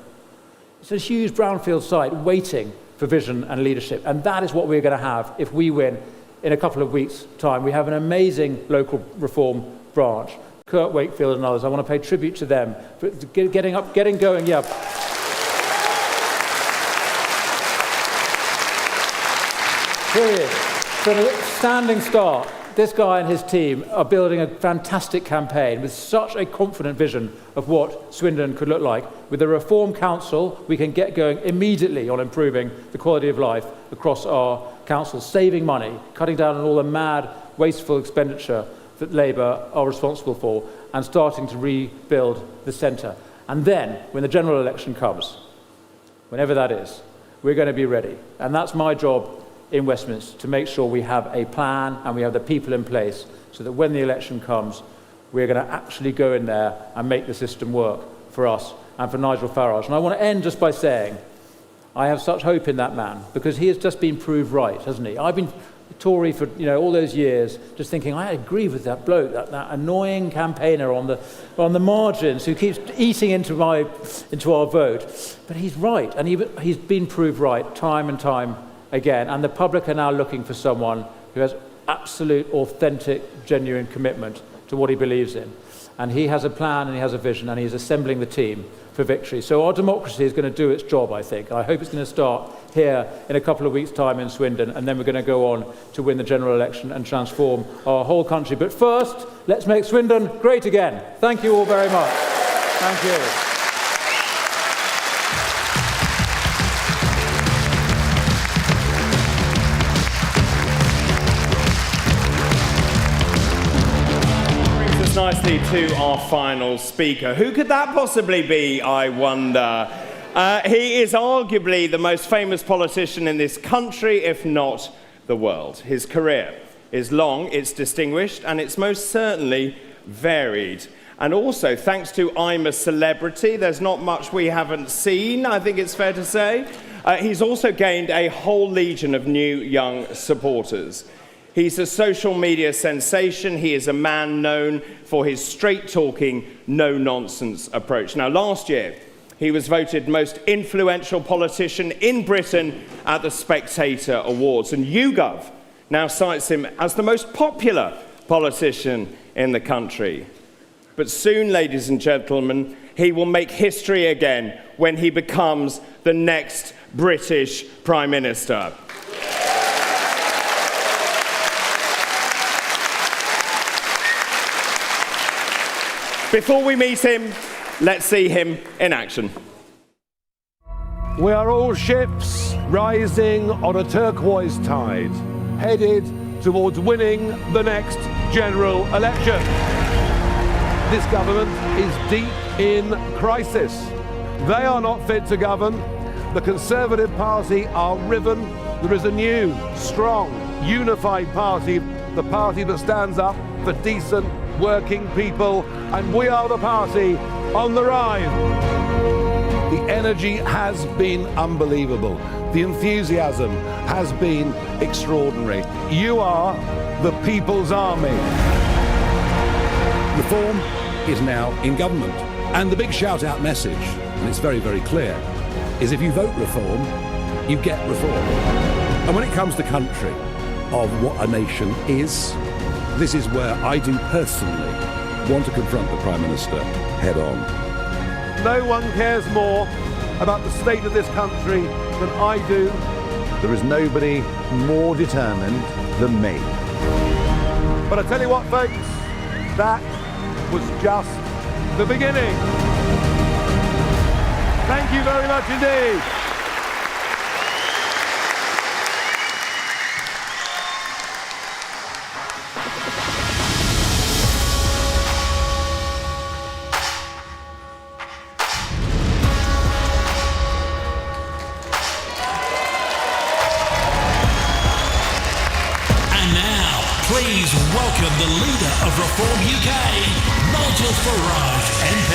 It's a huge brownfield site waiting for vision and leadership, and that is what we're going to have if we win in a couple of weeks' time. We have an amazing local reform branch, Kurt Wakefield and others. I want to pay tribute to them for getting going. Yeah. Here he is. From a standing start, this guy and his team are building a fantastic campaign with such a confident vision of what Swindon could look like. With the Reform Council, we can get going immediately on improving the quality of life across our council, saving money, cutting down on all the mad, wasteful expenditure that Labour are responsible for, and starting to rebuild the centre. And then, when the general election comes, whenever that is, we're going to be ready. And that's my job in Westminster, to make sure we have a plan and we have the people in place so that when the election comes, we're going to actually go in there and make the system work for us and for Nigel Farage. And I want to end just by saying I have such hope in that man, because he has just been proved right, hasn't he? I've been a Tory for all those years, just thinking I agree with that bloke, that annoying campaigner on the margins who keeps eating into our vote. But he's right, and he's been proved right time and time again, and the public are now looking for someone who has absolute, authentic, genuine commitment to what he believes in. And he has a plan and he has a vision, and he's assembling the team for victory. So our democracy is going to do its job, I think. I hope it's going to start here in a couple of weeks' time in Swindon, and then we're going to go on to win the general election and transform our whole country. But first, let's make Swindon great again. Thank you all very much. Thank you. Nicely to our final speaker. Who could that possibly be, I wonder? He is arguably the most famous politician in this country, if not the world. His career is long, it's distinguished, and it's most certainly varied. And also, thanks to I'm a Celebrity, there's not much we haven't seen, I think it's fair to say. He's also gained a whole legion of new young supporters. He's a social media sensation. He is a man known for his straight-talking, no-nonsense approach. Now, last year, he was voted most influential politician in Britain at the Spectator Awards, and YouGov now cites him as the most popular politician in the country. But soon, ladies and gentlemen, he will make history again when he becomes the next British Prime Minister. Before we meet him, let's see him in action. We are all ships rising on a turquoise tide, headed towards winning the next general election. This government is deep in crisis. They are not fit to govern. The Conservative Party are riven. There is a new, strong, unified party, the party that stands up for decent, working people, and we are the party on the rise. The energy has been unbelievable. The enthusiasm has been extraordinary. You are the people's army. Reform is now in government. And the big shout-out message, and it's very, very clear, is if you vote reform, you get reform. And when it comes to country, of what a nation is, this is where I do personally want to confront the Prime Minister head on. No one cares more about the state of this country than I do. There is nobody more determined than me. But I tell you what, folks, that was just the beginning. Thank you very much indeed. Please welcome the leader of Reform UK, Nigel Farage MP.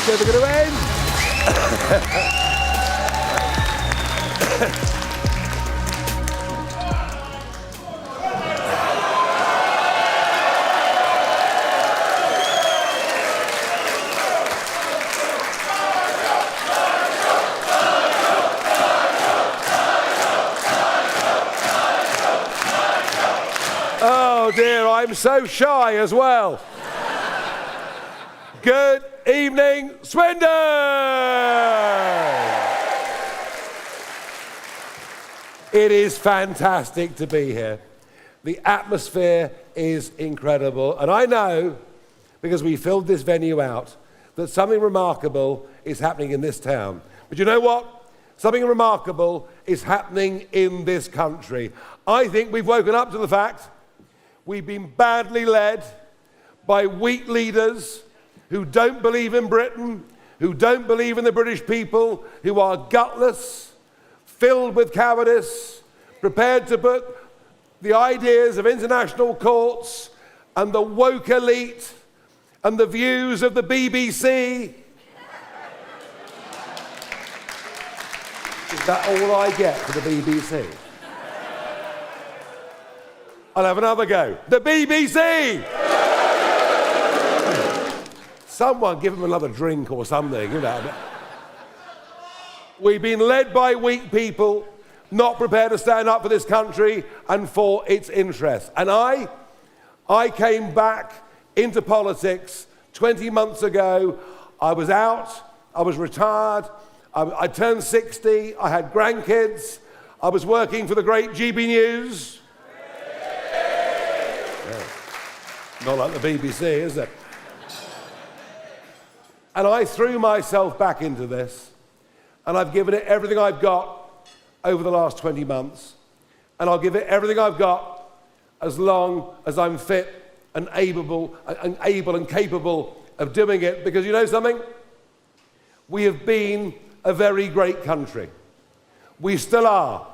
Never going to end. Oh dear, I'm so shy as well. Good evening, Swindon! It is fantastic to be here. The atmosphere is incredible, and I know, because we filled this venue out, that something remarkable is happening in this town. But you know what? Something remarkable is happening in this country. I think we've woken up to the fact we've been badly led by weak leaders who don't believe in Britain, who don't believe in the British people, who are gutless, filled with cowardice, prepared to put the ideas of international courts and the woke elite and the views of the BBC. Is that all I get for the BBC? I'll have another go. The BBC! Someone give him another drink or something, you know. We've been led by weak people not prepared to stand up for this country and for its interests. And I came back into politics 20 months ago. I was out, I was retired, I turned 60, I had grandkids, I was working for the great GB News. Yeah. Not like the BBC, is it? And I threw myself back into this, and I've given it everything I've got over the last 20 months, and I'll give it everything I've got as long as I'm fit and able and capable of doing it, because you know something? We have been a very great country. We still are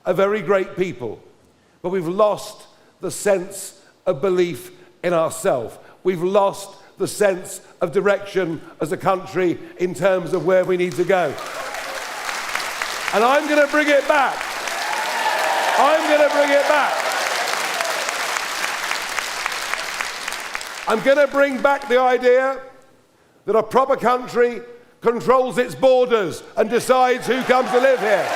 a very great people, but we've lost the sense of belief in ourselves. We've lost the sense of direction as a country in terms of where we need to go. And I'm going to bring it back. I'm going to bring it back. I'm going to bring back the idea that a proper country controls its borders and decides who comes to live here.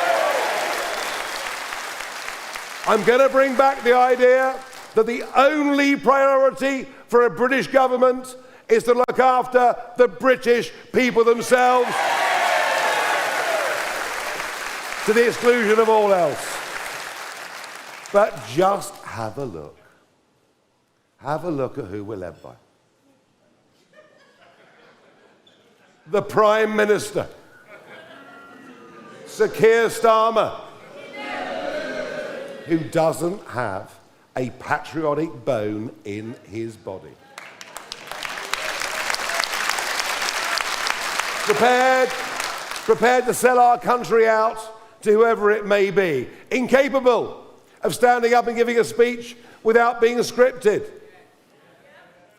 I'm going to bring back the idea that the only priority for a British government is to look after the British people themselves, to the exclusion of all else. But just have a look. Have a look at who we're led by. The Prime Minister, Sir Keir Starmer, who doesn't have a patriotic bone in his body. Prepared to sell our country out to whoever it may be. Incapable of standing up and giving a speech without being scripted.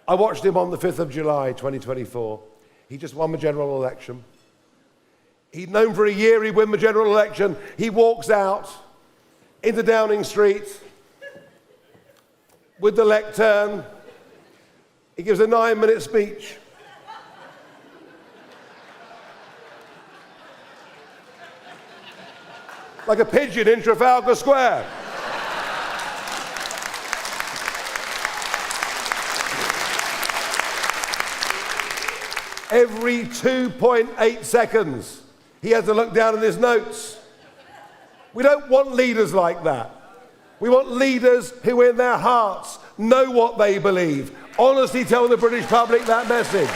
I watched him on the 5th of July, 2024. He just won the general election. He'd known for a year he'd win the general election. He walks out into Downing Street with the lectern. He gives a 9-minute speech. Like a pigeon in Trafalgar Square. Every 2.8 seconds, he has to look down in his notes. We don't want leaders like that. We want leaders who in their hearts know what they believe. Honestly tell the British public that message.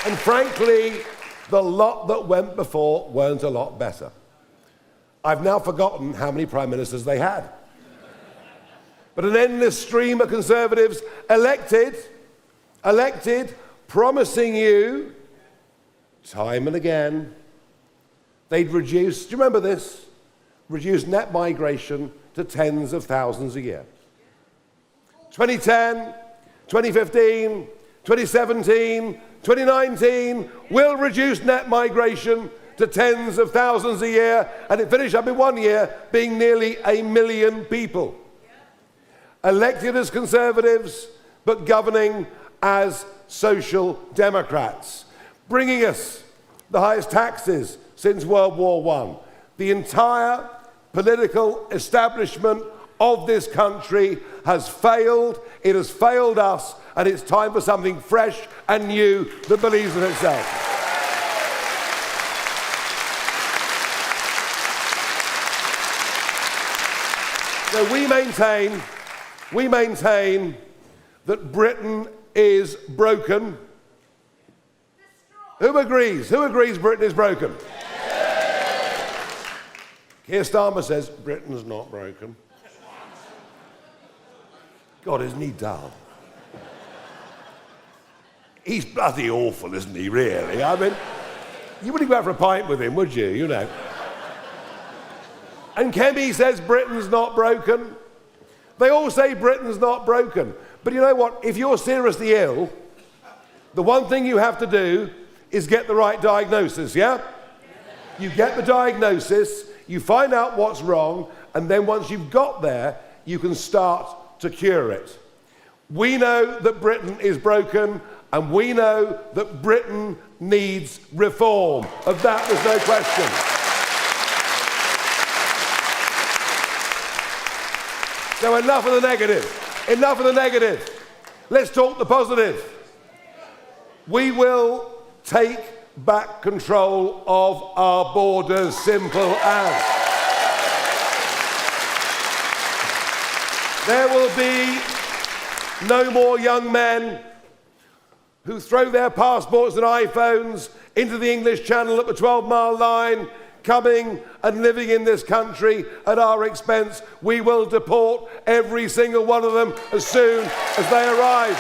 And frankly, the lot that went before weren't a lot better. I've now forgotten how many prime ministers they had. But an endless stream of Conservatives elected, promising you, time and again, they'd reduce, do you remember this? Reduce net migration to tens of thousands a year. 2010, 2015, 2017, 2019, we'll reduce net migration to tens of thousands a year, and it finished up in 1 year being nearly 1 million people. Elected as Conservatives, but governing as Social Democrats, bringing us the highest taxes since World War I. The entire political establishment of this country has failed. It has failed us, and it's time for something fresh and new that believes in itself. So we maintain that Britain is broken. Who agrees? Who agrees Britain is broken? Keir Starmer says Britain's not broken. God, isn't he dull? He's bloody awful, isn't he, really? I mean, you wouldn't go out for a pint with him, would you? You know. And Kemi says Britain's not broken. They all say Britain's not broken. But you know what? If you're seriously ill, the one thing you have to do is get the right diagnosis, yeah? You get the diagnosis, you find out what's wrong, and then once you've got there, you can start to cure it. We know that Britain is broken, and we know that Britain needs reform. Of that, there's no question. So enough of the negative. Enough of the negative. Let's talk the positive. We will take back control of our borders, simple as. There will be no more young men who throw their passports and iPhones into the English Channel at the 12-mile line, coming and living in this country at our expense. We will deport every single one of them as soon as they arrive.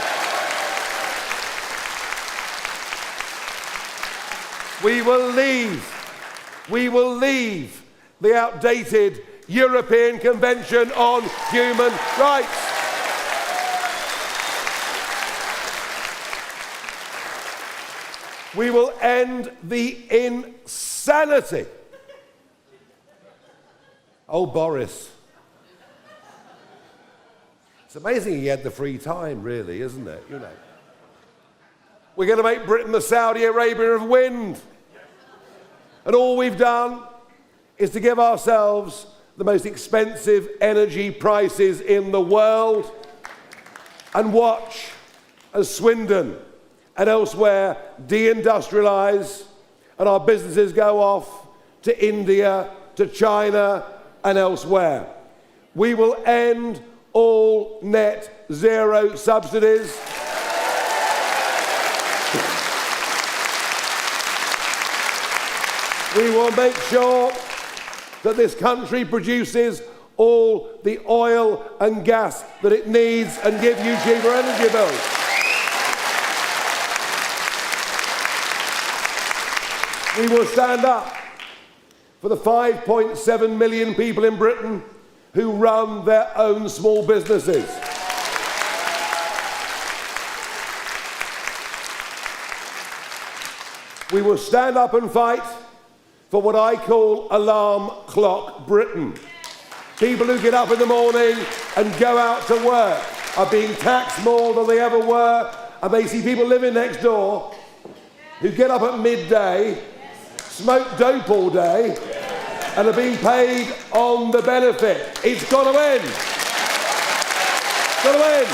We will leave the outdated European Convention on Human Rights. We will end the insanity. Oh, Boris. It's amazing he had the free time, really, isn't it? You know. We're going to make Britain the Saudi Arabia of wind. And all we've done is to give ourselves the most expensive energy prices in the world and watch as Swindon and elsewhere deindustrialise and our businesses go off to India, to China and elsewhere. We will end all net zero subsidies. We will make sure that this country produces all the oil and gas that it needs and give you cheaper energy bills. We will stand up for the 5.7 million people in Britain who run their own small businesses. We will stand up and fight for what I call alarm clock Britain. People who get up in the morning and go out to work are being taxed more than they ever were, and they see people living next door who get up at midday, smoke dope all day, and are being paid on the benefit. It's got to end. It's got to end.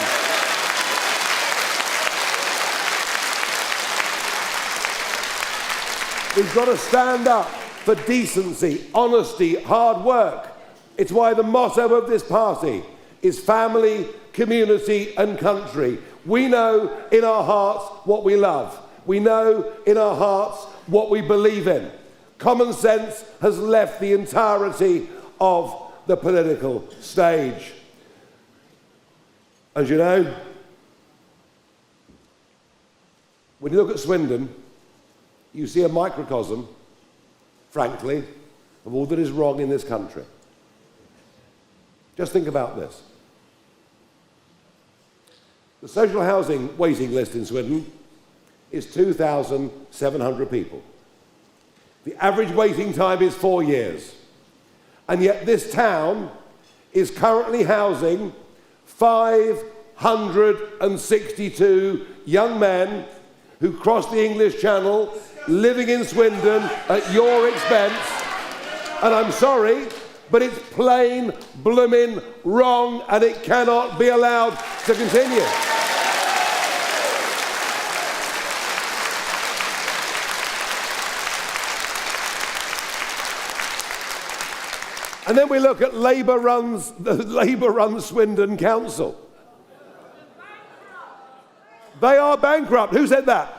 We've got to stand up for decency, honesty, hard work. It's why the motto of this party is family, community and country. We know in our hearts what we love. We know in our hearts what we believe in. Common sense has left the entirety of the political stage. As you know, when you look at Swindon, you see a microcosm, frankly, of all that is wrong in this country. Just think about this. The social housing waiting list in Swindon is 2,700 people. The average waiting time is 4 years. And yet this town is currently housing 562 young men who crossed the English Channel, living in Swindon at your expense. And I'm sorry, but it's plain blooming wrong and it cannot be allowed to continue. And then we look at the Labour-run Swindon Council. They are bankrupt. Who said that?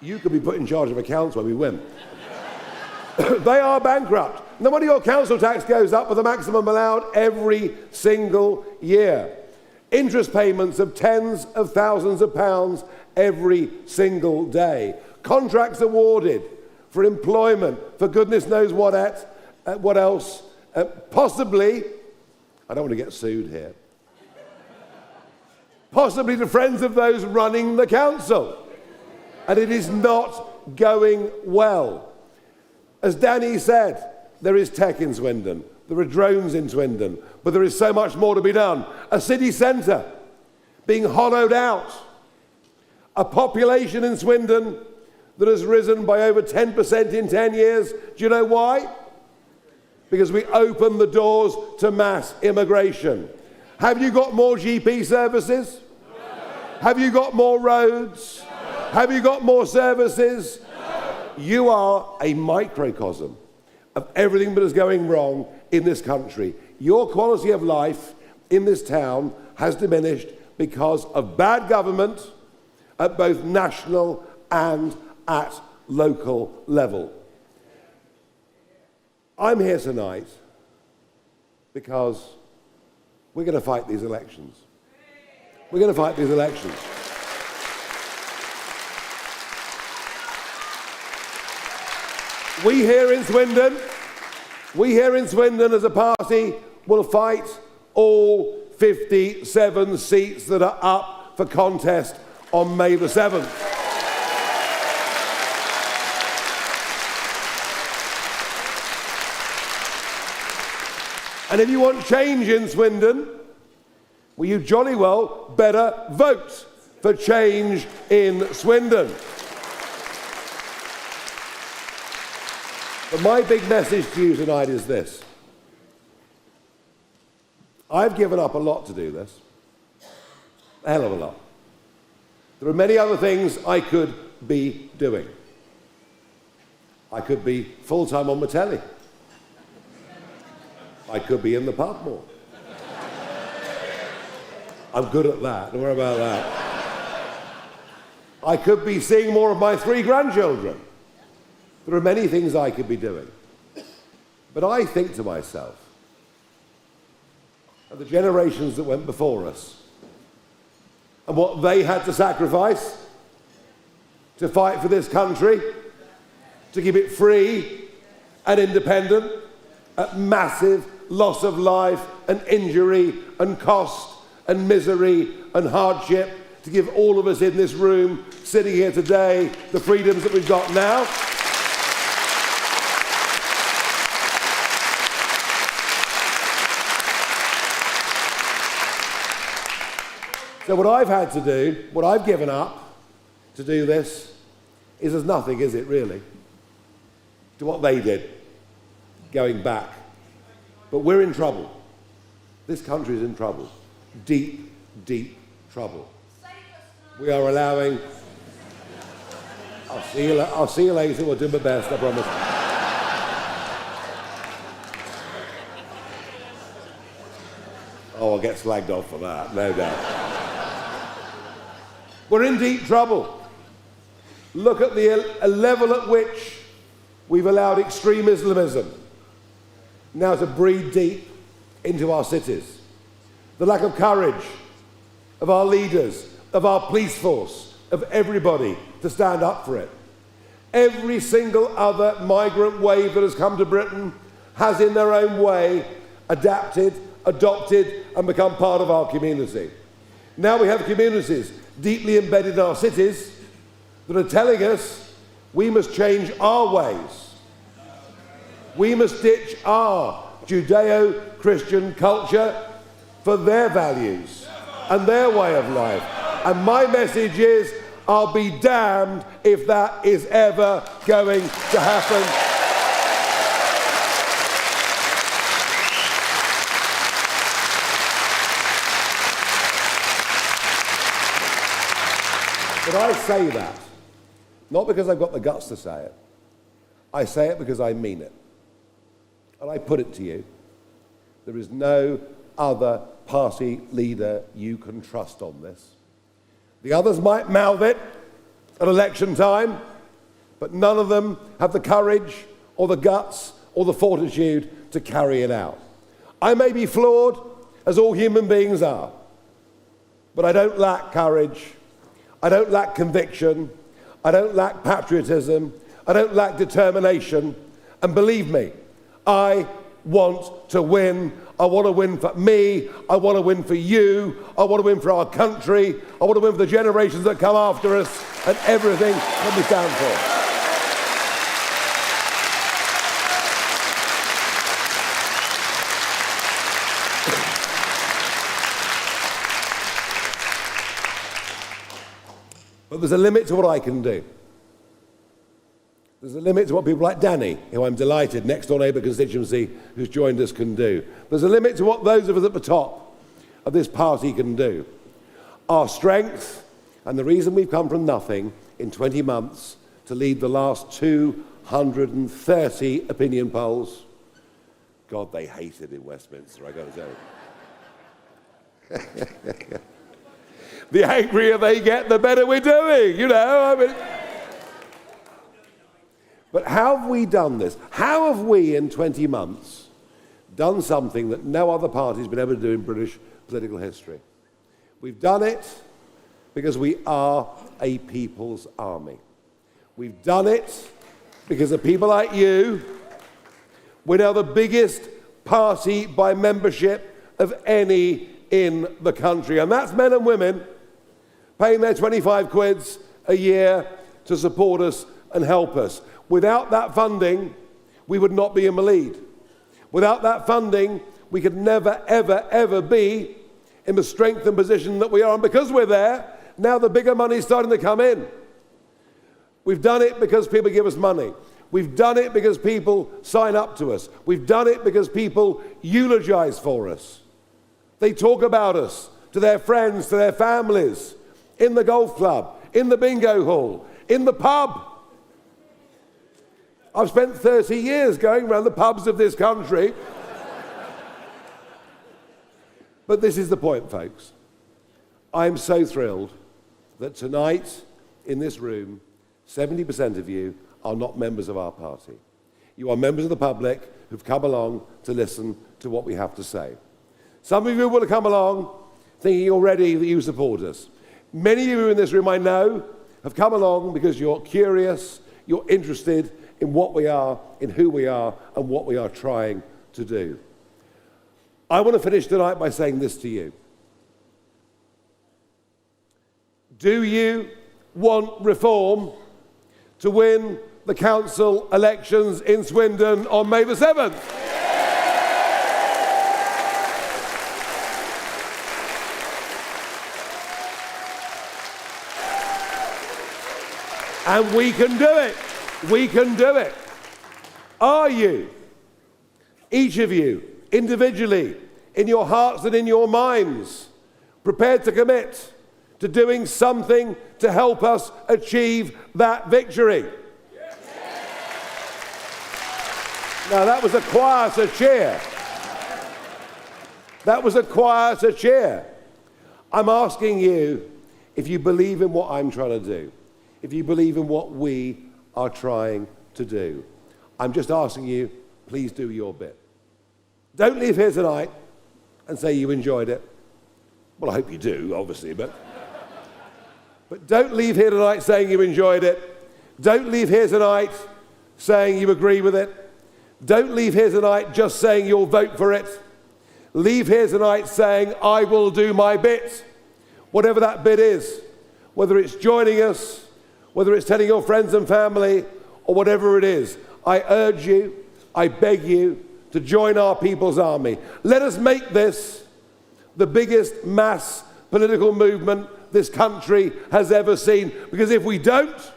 You could be put in charge of a council when we win. They are bankrupt. And then when your council tax goes up with the maximum allowed every single year. Interest payments of tens of thousands of pounds every single day. Contracts awarded for employment, for goodness knows what else. Possibly, I don't want to get sued here, possibly to friends of those running the council. And it is not going well. As Danny said, there is tech in Swindon, there are drones in Swindon, but there is so much more to be done. A city centre being hollowed out, A population in Swindon that has risen by over 10% in 10 years. Do you know why? Because we opened the doors to mass immigration. Have you got more GP services? No. Have you got more roads? No. Have you got more services? No. You are a microcosm of everything that is going wrong in this country. Your quality of life in this town has diminished because of bad government at both national and at local level. I'm here tonight because we're going to fight these elections. We're going to fight these elections. We here in Swindon as a party will fight all 57 seats that are up for contest on May the 7th. And if you want change in Swindon, well, you jolly well better vote for change in Swindon. But my big message to you tonight is this. I've given up a lot to do this. A hell of a lot. There are many other things I could be doing. I could be full-time on my telly. I could be in the pub more. I'm good at that, don't worry about that. I could be seeing more of my 3 grandchildren. There are many things I could be doing. But I think to myself, of the generations that went before us, and what they had to sacrifice to fight for this country, to keep it free and independent, at massive loss of life and injury and cost and misery and hardship, to give all of us in this room, sitting here today, the freedoms that we've got now. So what I've had to do, what I've given up to do this, is as nothing, is it really, to what they did, going back. But we're in trouble. This country is in trouble. Deep, deep trouble. We are allowing... I'll see you later. We'll do my best, I promise. Oh, I'll get slagged off for that, no doubt. We're in deep trouble. Look at the level at which we've allowed extreme Islamism now to breed deep into our cities. The lack of courage of our leaders, of our police force, of everybody to stand up for it. Every single other migrant wave that has come to Britain has in their own way adapted, adopted and become part of our community. Now we have communities deeply embedded in our cities that are telling us we must change our ways. We must ditch our Judeo-Christian culture for their values and their way of life. And my message is, I'll be damned if that is ever going to happen. But I say that, not because I've got the guts to say it. I say it because I mean it. And I put it to you, there is no other party leader you can trust on this. The others might mouth it at election time, but none of them have the courage or the guts or the fortitude to carry it out. I may be flawed, as all human beings are, but I don't lack courage. I don't lack conviction, I don't lack patriotism, I don't lack determination, and believe me, I want to win. I want to win for me, I want to win for you, I want to win for our country, I want to win for the generations that come after us, and everything that we stand for. But there's a limit to what I can do. There's a limit to what people like Danny, who I'm delighted, next door neighbour constituency, who's joined us, can do. There's a limit to what those of us at the top of this party can do. Our strength, and the reason we've come from nothing in 20 months to lead the last 230 opinion polls. God, they hate it in Westminster, I got to tell you. The angrier they get, the better we're doing, you know. I mean, but how have we done this? How have we, in 20 months, done something that no other party's been able to do in British political history? We've done it because we are a people's army. We've done it because of people like you. We're now the biggest party by membership of any in the country. And that's men and women paying their 25 quids a year to support us and help us. Without that funding, we would not be in the lead. Without that funding, we could never, ever, ever be in the strength and position that we are. And because we're there, now the bigger money's starting to come in. We've done it because people give us money. We've done it because people sign up to us. We've done it because people eulogize for us. They talk about us to their friends, to their families, in the golf club, in the bingo hall, in the pub. I've spent 30 years going around the pubs of this country. But this is the point, folks. I'm so thrilled that tonight, in this room, 70% of you are not members of our party. You are members of the public who've come along to listen to what we have to say. Some of you will have come along thinking already that you support us. Many of you in this room, I know, have come along because you're curious, you're interested in what we are, in who we are, and what we are trying to do. I want to finish tonight by saying this to you. Do you want reform to win the council elections in Swindon on May the 7th? And we can do it. We can do it. Are you, each of you, individually, in your hearts and in your minds, prepared to commit to doing something to help us achieve that victory? Now, that was a quieter cheer. That was a quieter cheer. I'm asking you if you believe in what I'm trying to do, if you believe in what we are trying to do. I'm just asking you, please do your bit. Don't leave here tonight and say you enjoyed it. Well, I hope you do, obviously, but don't leave here tonight saying you enjoyed it. Don't leave here tonight saying you agree with it. Don't leave here tonight just saying you'll vote for it. Leave here tonight saying, I will do my bit, whatever that bit is, whether it's joining us, whether it's telling your friends and family, or whatever it is. I urge you, I beg you, to join our people's army. Let us make this the biggest mass political movement this country has ever seen. Because if we don't,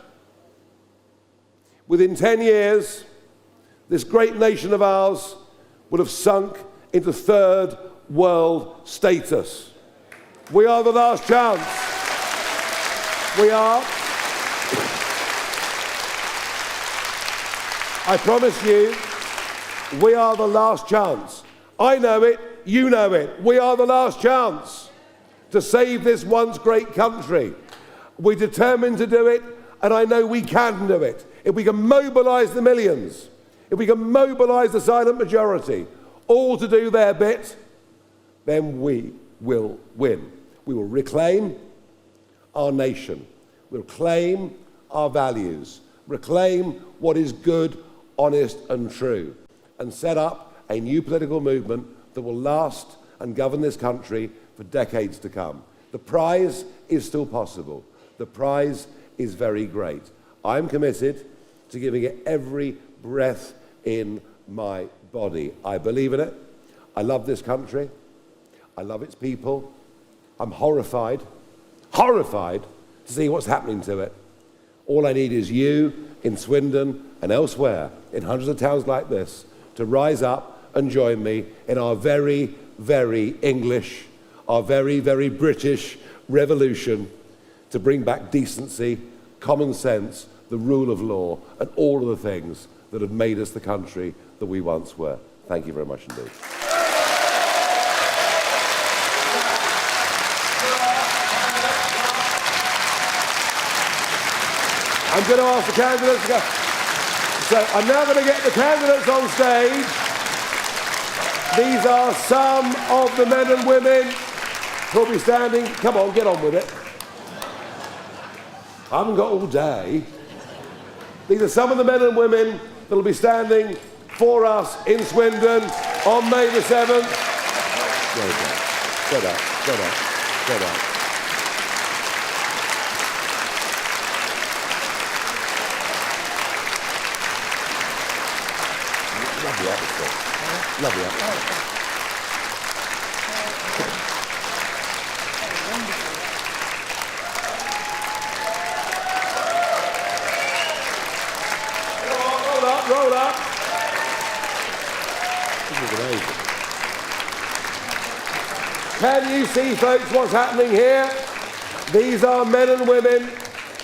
within 10 years, this great nation of ours would have sunk into third world status. We are the last chance. We are. I promise you, we are the last chance. I know it, you know it. We are the last chance to save this once great country. We're determined to do it, and I know we can do it. If we can mobilise the millions, if we can mobilise the silent majority, all to do their bit, then we will win. We will reclaim our nation, we'll claim our values, reclaim what is good, honest and true, and set up a new political movement that will last and govern this country for decades to come. The prize is still possible. The prize is very great. I'm committed to giving it every breath in my body. I believe in it. I love this country. I love its people. I'm horrified to see what's happening to it. All I need is you in Swindon and elsewhere, in hundreds of towns like this, to rise up and join me in our very, very English, our very, very British revolution to bring back decency, common sense, the rule of law, and all of the things that have made us the country that we once were. Thank you very much indeed. I'm going to ask the candidates to go. So I'm now going to get the candidates on stage. These are some of the men and women who'll be standing. Come on, get on with it. I haven't got all day. These are some of the men and women that'll be standing for us in Swindon on May the 7th. Get up. Lovely atmosphere. Lovely atmosphere. Roll up. This is amazing. Can you see, folks, what's happening here? These are men and women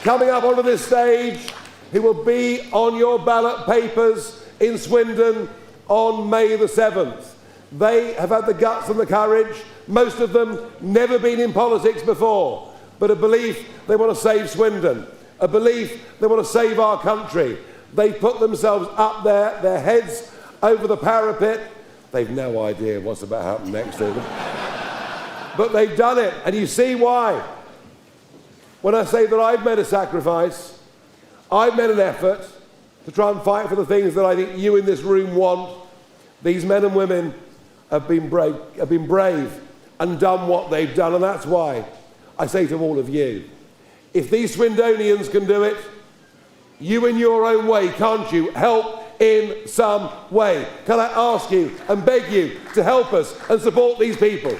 coming up onto this stage who will be on your ballot papers in Swindon on May the 7th. They have had the guts and the courage, most of them never been in politics before, but a belief they want to save Swindon, a belief they want to save our country. They put themselves up there, their heads over the parapet. They've no idea what's about to happen next to them. But they've done it, and you see why. When I say that I've made a sacrifice, I've made an effort to try and fight for the things that I think you in this room want. These men and women have been brave and done what they've done, and that's why I say to all of you, if these Swindonians can do it, you in your own way, can't you, help in some way? Can I ask you and beg you to help us and support these people?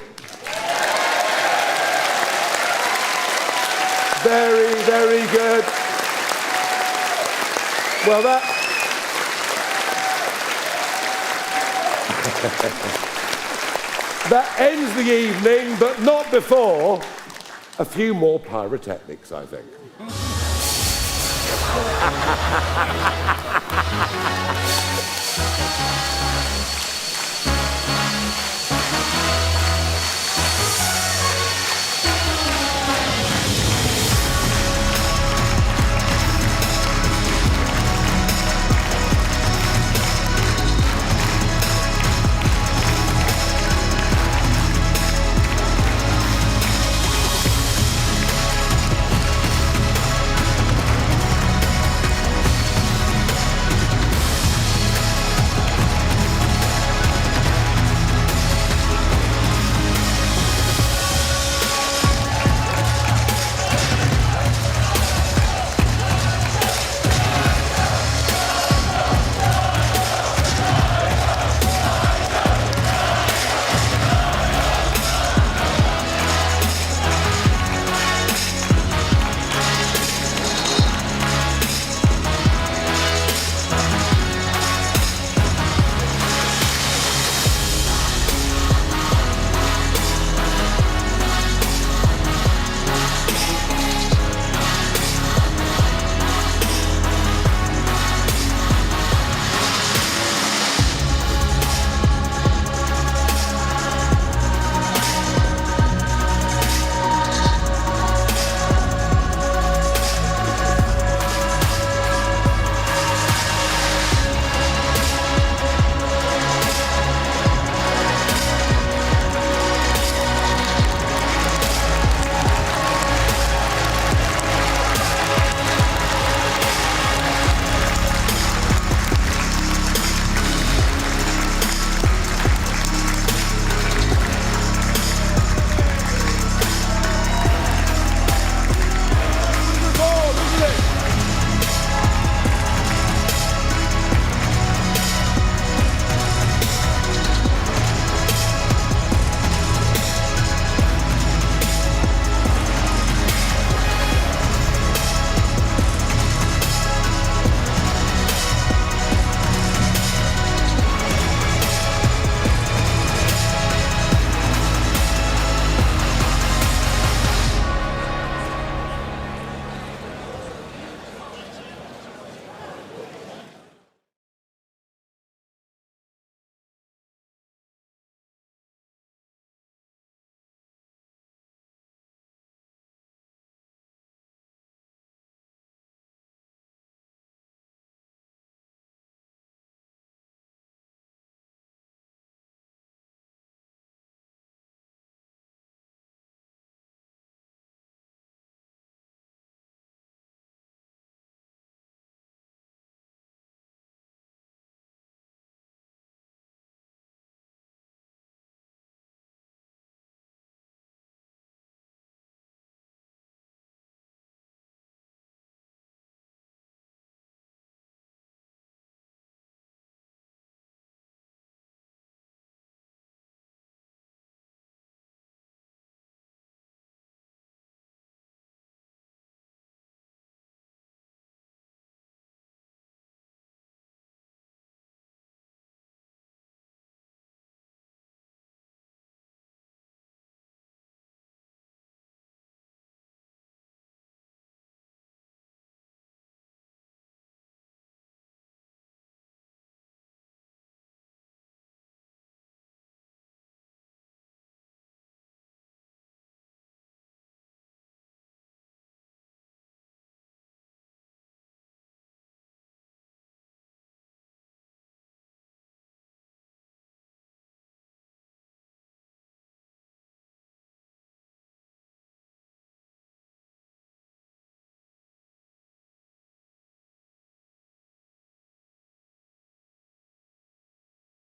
Very, very good. Well, that ends the evening, but not before a few more pyrotechnics, I think.